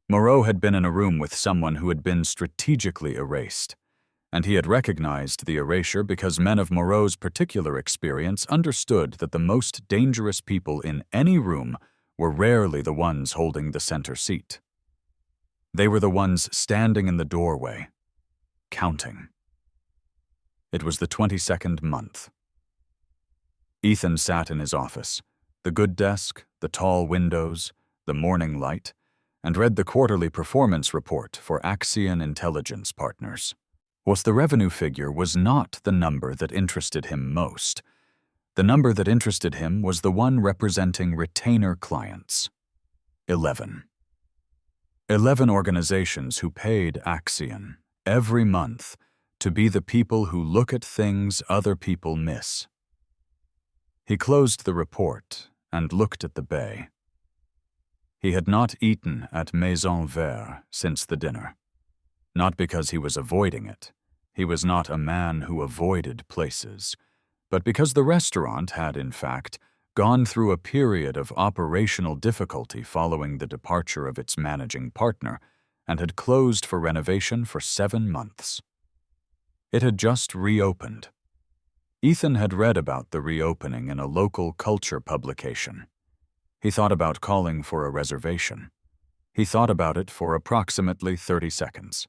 Speaker 2: Moreau had been in a room with someone who had been strategically erased, and he had recognized the erasure because men of Moreau's particular experience understood that the most dangerous people in any room were rarely the ones holding the center seat. They were the ones standing in the doorway, counting. It was the 22nd month. Ethan sat in his office, the good desk, the tall windows, the morning light, and read the quarterly performance report for Axiom Intelligence Partners. What the revenue figure was not the number that interested him most. The number that interested him was the one representing retainer clients. 11. 11 organizations who paid Axiom every month to be the people who look at things other people miss. He closed the report and looked at the bay. He had not eaten at Maison Vert since the dinner. Not because he was avoiding it. He was not a man who avoided places, but because the restaurant had, in fact, gone through a period of operational difficulty following the departure of its managing partner and had closed for renovation for 7 months. It had just reopened. Ethan had read about the reopening in a local culture publication. He thought about calling for a reservation. He thought about it for approximately 30 seconds.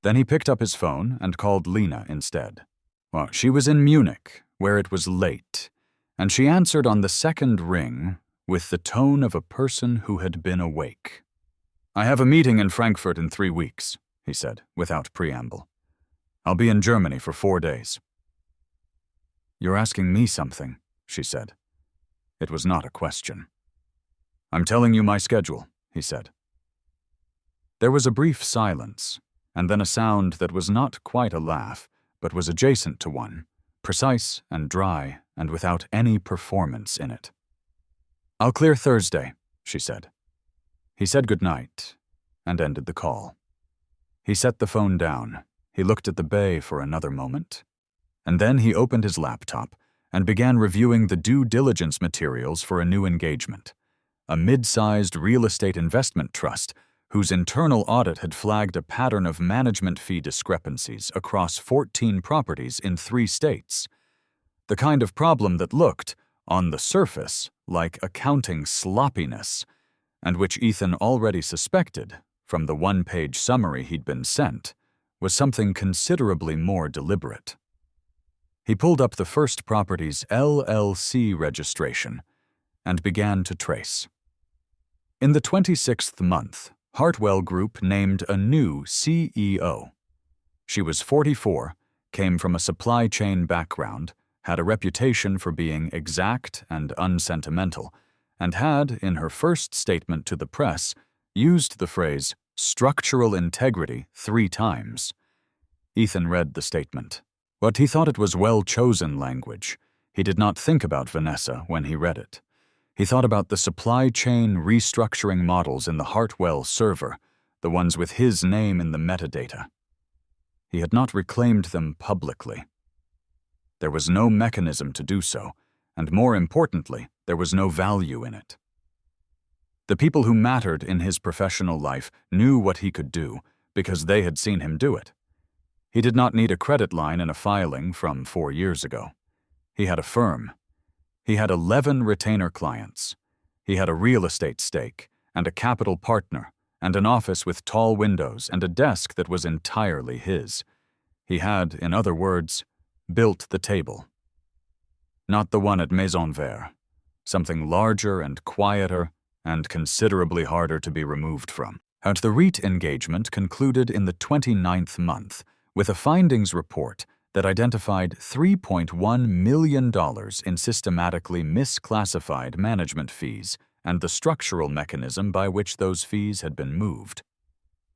Speaker 2: Then he picked up his phone and called Lena instead. Well, she was in Munich, where it was late, and she answered on the second ring with the tone of a person who had been awake. "I have a meeting in Frankfurt in 3 weeks," he said, without preamble. "I'll be in Germany for 4 days." "You're asking me something," she said. It was not a question. "I'm telling you my schedule," he said. There was a brief silence, and then a sound that was not quite a laugh, but was adjacent to one, precise and dry and without any performance in it. "I'll clear Thursday," she said. He said goodnight and ended the call. He set the phone down. He looked at the bay for another moment. And then he opened his laptop and began reviewing the due diligence materials for a new engagement, a mid-sized real estate investment trust whose internal audit had flagged a pattern of management fee discrepancies across 14 properties in 3 states, the kind of problem that looked, on the surface, like accounting sloppiness, and which Ethan already suspected, from the one-page summary he'd been sent, was something considerably more deliberate. He pulled up the first property's LLC registration and began to trace. In the 26th month, Hartwell Group named a new CEO. She was 44, came from a supply chain background, had a reputation for being exact and unsentimental, and had, in her first statement to the press, used the phrase structural integrity 3 times. Ethan read the statement, but he thought it was well-chosen language. He did not think about Vanessa when he read it. He thought about the supply chain restructuring models in the Hartwell server, the ones with his name in the metadata. He had not reclaimed them publicly. There was no mechanism to do so, and more importantly, there was no value in it. The people who mattered in his professional life knew what he could do because they had seen him do it. He did not need a credit line and a filing from 4 years ago. He had a firm. He had 11 retainer clients. He had a real estate stake and a capital partner and an office with tall windows and a desk that was entirely his. He had, in other words, built the table. Not the one at Maison Vert, something larger and quieter and considerably harder to be removed from. And the REIT engagement concluded in the 29th month with a findings report that identified $3.1 million in systematically misclassified management fees and the structural mechanism by which those fees had been moved.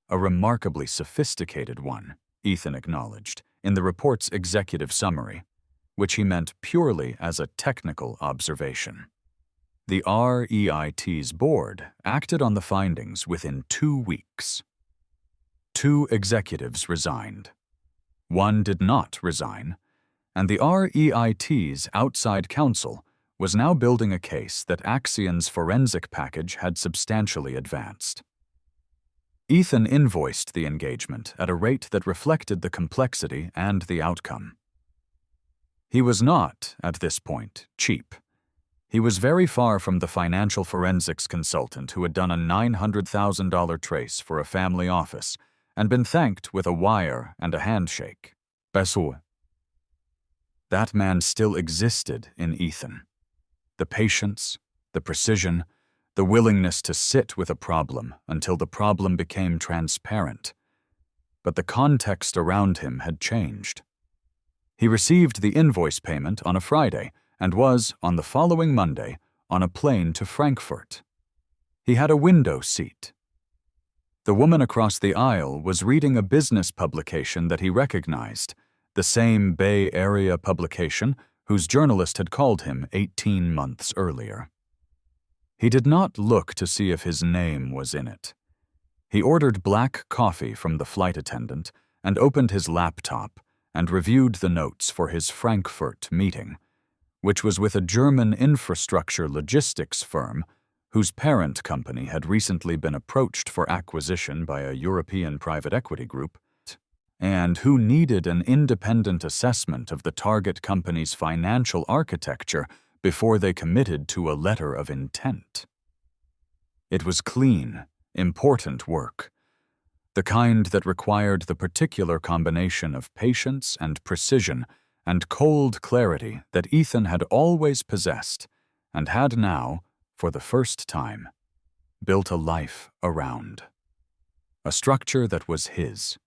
Speaker 2: A remarkably sophisticated one, Ethan acknowledged, in the report's executive summary, which he meant purely as a technical observation. The REIT's board acted on the findings within 2 weeks. 2 executives resigned. 1 did not resign, and the REIT's outside counsel was now building a case that Axiom's forensic package had substantially advanced. Ethan invoiced the engagement at a rate that reflected the complexity and the outcome. He was not, at this point, cheap. He was very far from the financial forensics consultant who had done a $900,000 trace for a family office and been thanked with a wire and a handshake. Besou. That man still existed in Ethan. The patience, the precision, the willingness to sit with a problem until the problem became transparent. But the context around him had changed. He received the invoice payment on a Friday and was, on the following Monday, on a plane to Frankfurt. He had a window seat. The woman across the aisle was reading a business publication that he recognized, the same Bay Area publication whose journalist had called him 18 months earlier. He did not look to see if his name was in it. He ordered black coffee from the flight attendant and opened his laptop and reviewed the notes for his Frankfurt meeting, which was with a German infrastructure logistics firm whose parent company had recently been approached for acquisition by a European private equity group, and who needed an independent assessment of the target company's financial architecture before they committed to a letter of intent. It was clean, important work, the kind that required the particular combination of patience and precision and cold clarity that Ethan had always possessed and had now, for the first time, built a life around. A structure that was his,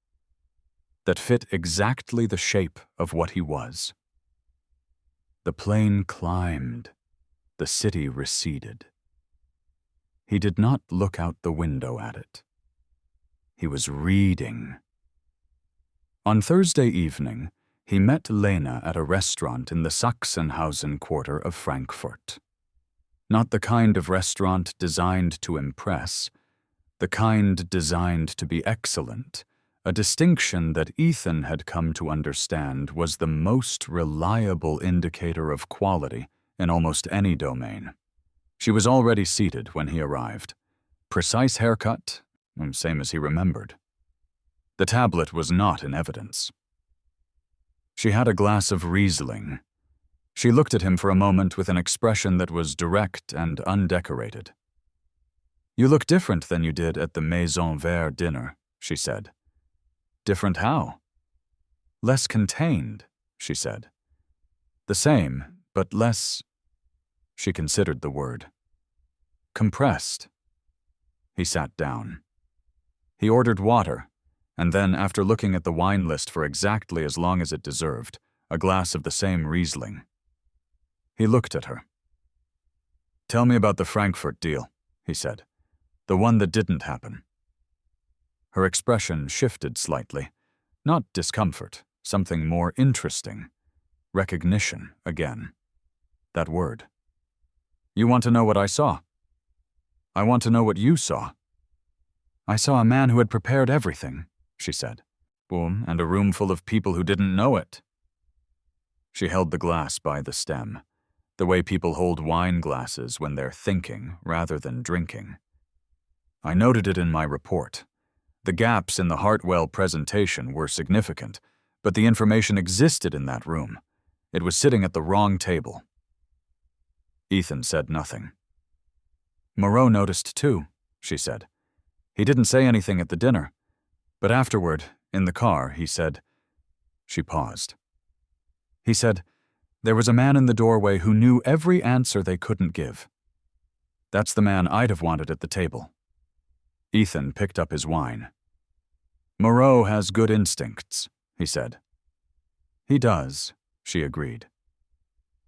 Speaker 2: that fit exactly the shape of what he was. The plane climbed. the city receded. He did not look out the window at it. He was reading. On Thursday evening, he met Lena at a restaurant in the Sachsenhausen quarter of Frankfurt. Not the kind of restaurant designed to impress, the kind designed to be excellent, a distinction that Ethan had come to understand was the most reliable indicator of quality in almost any domain. She was already seated when he arrived. Precise haircut, same as he remembered. The tablet was not in evidence. She had a glass of Riesling. She looked at him for a moment with an expression that was direct and undecorated. "You look different than you did at the Maison Verte dinner," she said. "Different how?" "Less contained," she said. "The same, but less—" She considered the word. "Compressed." He sat down. He ordered water, and then, after looking at the wine list for exactly as long as it deserved, a glass of the same Riesling. He looked at her. "Tell me about the Frankfurt deal," he said. "The one that didn't happen." Her expression shifted slightly. Not discomfort, something more interesting. Recognition, again. That word. "You want to know what I saw?" "I want to know what you saw." "I saw a man who had prepared everything," she said. "Boom, and a room full of people who didn't know it." She held the glass by the stem, the way people hold wine glasses when they're thinking rather than drinking. "I noted it in my report. The gaps in the Hartwell presentation were significant, but the information existed in that room. It was sitting at the wrong table." Ethan said nothing. "Moreau noticed too," she said. "He didn't say anything at the dinner, but afterward, in the car, he said—" She paused. "He said, there was a man in the doorway who knew every answer they couldn't give. That's the man I'd have wanted at the table." Ethan picked up his wine. "Moreau has good instincts," he said. "He does," she agreed.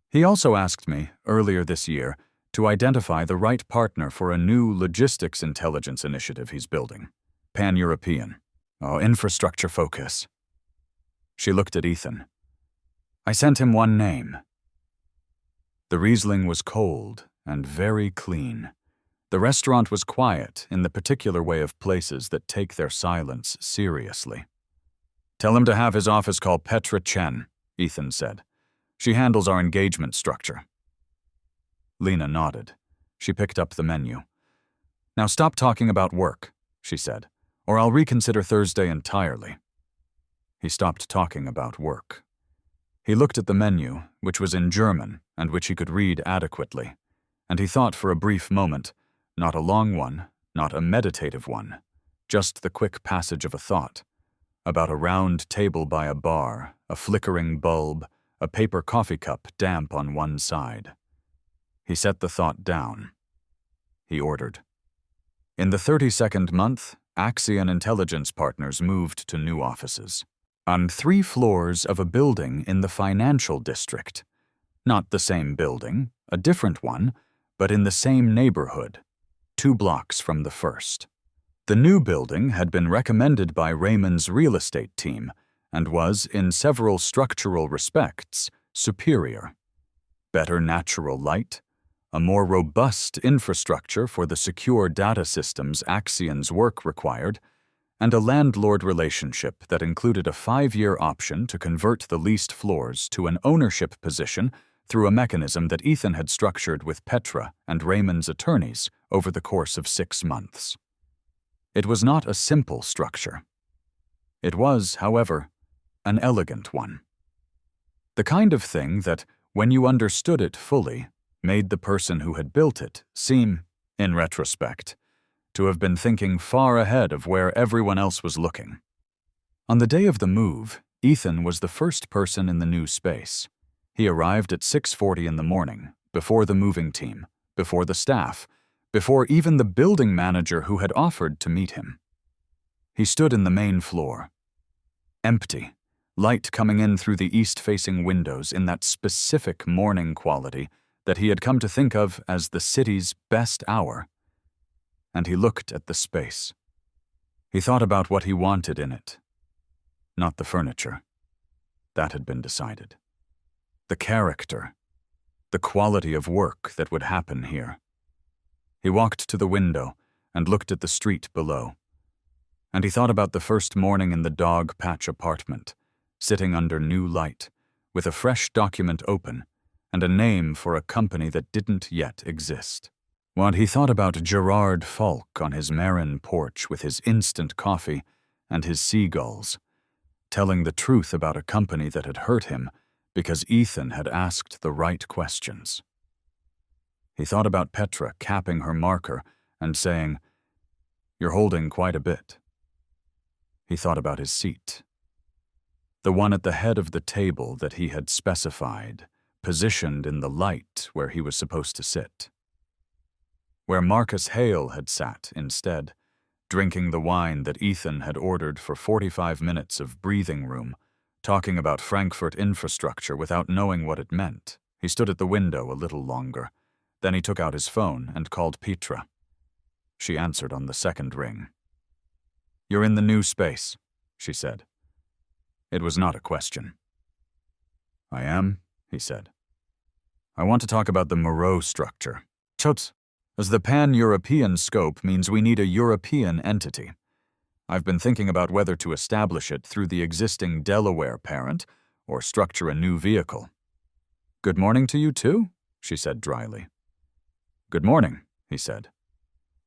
Speaker 2: "He also asked me, earlier this year, to identify the right partner for a new logistics intelligence initiative he's building. Pan-European. Infrastructure focus." She looked at Ethan. "I sent him one name." The Riesling was cold and very clean. The restaurant was quiet in the particular way of places that take their silence seriously. "Tell him to have his office call Petra Chen," Ethan said. "She handles our engagement structure." Lena nodded. She picked up the menu. "Now stop talking about work," she said, "or I'll reconsider Thursday entirely." He stopped talking about work. He looked at the menu, which was in German and which he could read adequately, and he thought for a brief moment, not a long one, not a meditative one, just the quick passage of a thought, about a round table by a bar, a flickering bulb, a paper coffee cup damp on one side. He set the thought down. He ordered. In the 32nd month, Axiom Intelligence Partners moved to new offices, on 3 floors of a building in the financial district. Not the same building, a different one, but in the same neighborhood, 2 blocks from the first. The new building had been recommended by Raymond's real estate team and was, in several structural respects, superior. Better natural light, a more robust infrastructure for the secure data systems Axiom's work required, and a landlord relationship that included a 5-year option to convert the leased floors to an ownership position through a mechanism that Ethan had structured with Petra and Raymond's attorneys over the course of 6 months. It was not a simple structure. It was, however, an elegant one. The kind of thing that, when you understood it fully, made the person who had built it seem, in retrospect, to have been thinking far ahead of where everyone else was looking. On the day of the move, Ethan was the first person in the new space. He arrived at 6:40 in the morning, before the moving team, before the staff, before even the building manager who had offered to meet him. He stood in the main floor. Empty, light coming in through the east-facing windows in that specific morning quality that he had come to think of as the city's best hour. And he looked at the space. He thought about what he wanted in it. Not the furniture. That had been decided. The character. The quality of work that would happen here. He walked to the window and looked at the street below. And he thought about the first morning in the dog patch apartment, sitting under new light, with a fresh document open and a name for a company that didn't yet exist. While he thought about Gerard Falk on his Marin porch with his instant coffee and his seagulls, telling the truth about a company that had hurt him because Ethan had asked the right questions. He thought about Petra capping her marker and saying, "You're holding quite a bit." He thought about his seat. The one at the head of the table that he had specified, positioned in the light where he was supposed to sit. Where Marcus Hale had sat instead, drinking the wine that Ethan had ordered for 45 minutes of breathing room, talking about Frankfurt infrastructure without knowing what it meant. He stood at the window a little longer. Then he took out his phone and called Petra. She answered on the second ring. "You're in the new space," she said. It was not a question. "I am," he said. "I want to talk about the Moreau structure. Chut, as the pan-European scope means we need a European entity. I've been thinking about whether to establish it through the existing Delaware parent or structure a new vehicle." "Good morning to you too," she said dryly. "Good morning," he said.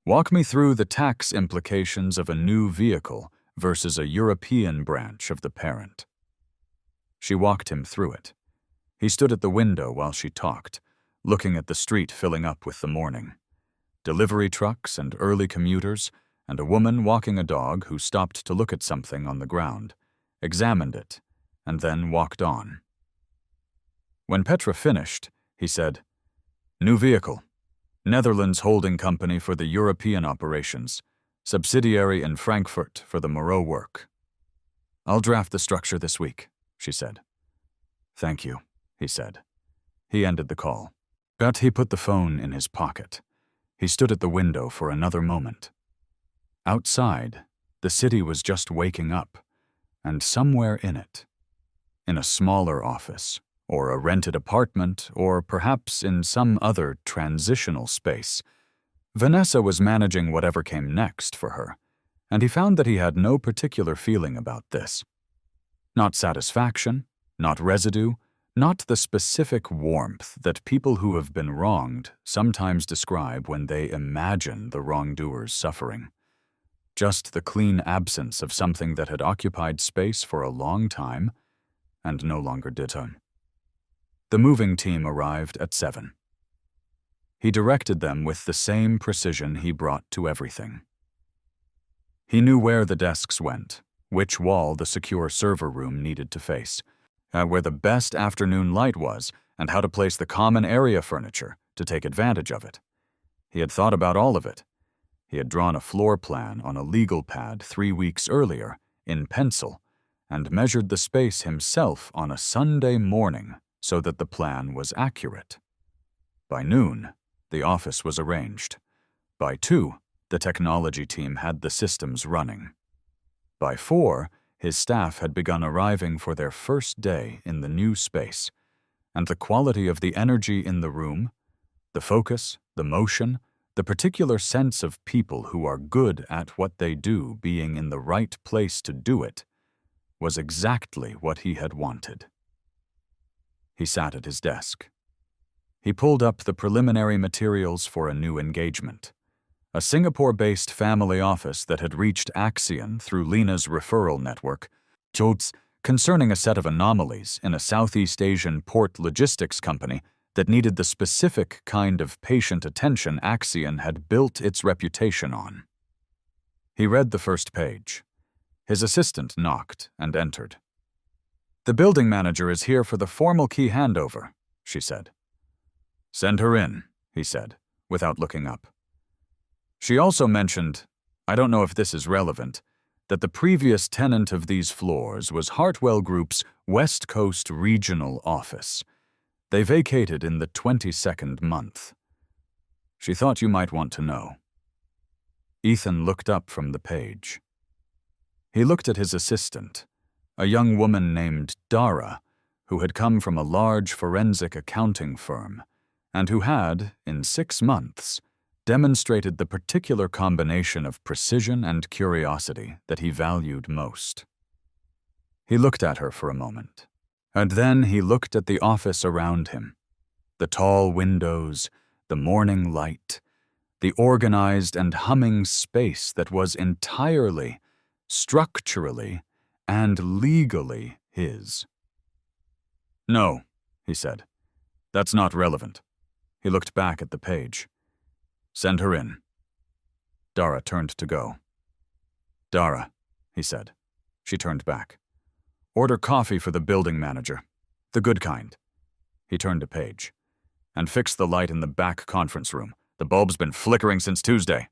Speaker 2: "Walk me through the tax implications of a new vehicle versus a European branch of the parent." She walked him through it. He stood at the window while she talked, looking at the street filling up with the morning. Delivery trucks and early commuters, and a woman walking a dog who stopped to look at something on the ground, examined it, and then walked on. When Petra finished, he said, "New vehicle. Netherlands holding company for the European operations, subsidiary in Frankfurt for the Moreau work." "I'll draft the structure this week," she said. "Thank you," he said. He ended the call. But he put the phone in his pocket. He stood at the window for another moment. Outside, the city was just waking up, and somewhere in it, in a smaller office, or a rented apartment, or perhaps in some other transitional space, Vanessa was managing whatever came next for her, and he found that he had no particular feeling about this. Not satisfaction, not residue, not the specific warmth that people who have been wronged sometimes describe when they imagine the wrongdoer's suffering. Just the clean absence of something that had occupied space for a long time and no longer did so. The moving team arrived at 7. He directed them with the same precision he brought to everything. He knew where the desks went, which wall the secure server room needed to face, where the best afternoon light was, and how to place the common area furniture to take advantage of it. He had thought about all of it. He had drawn a floor plan on a legal pad 3 weeks earlier, in pencil, and measured the space himself on a Sunday morning so that the plan was accurate. By noon, the office was arranged. By 2, the technology team had the systems running. By 4, his staff had begun arriving for their first day in the new space, and the quality of the energy in the room, the focus, the motion, the particular sense of people who are good at what they do being in the right place to do it, was exactly what he had wanted. He sat at his desk. He pulled up the preliminary materials for a new engagement. A Singapore-based family office that had reached Axiom through Lena's referral network, concerning a set of anomalies in a Southeast Asian port logistics company that needed the specific kind of patient attention Axiom had built its reputation on. He read the first page. His assistant knocked and entered. "The building manager is here for the formal key handover," she said. "Send her in," he said, without looking up. She also mentioned, I don't know if this is relevant, that the previous tenant of these floors was Hartwell Group's West Coast Regional Office. They vacated in the 22nd month. She thought you might want to know. Ethan looked up from the page. He looked at his assistant, a young woman named Dara, who had come from a large forensic accounting firm, and who had, in 6 months, demonstrated the particular combination of precision and curiosity that he valued most. He looked at her for a moment, and then he looked at the office around him, the tall windows, the morning light, the organized and humming space that was entirely, structurally, and legally his. "No," he said. "That's not relevant." He looked back at the page. "Send her in." Dara turned to go. "Dara," he said. She turned back. "Order coffee for the building manager. The good kind." He turned to Paige. "And fix the light in the back conference room. The bulb's been flickering since Tuesday."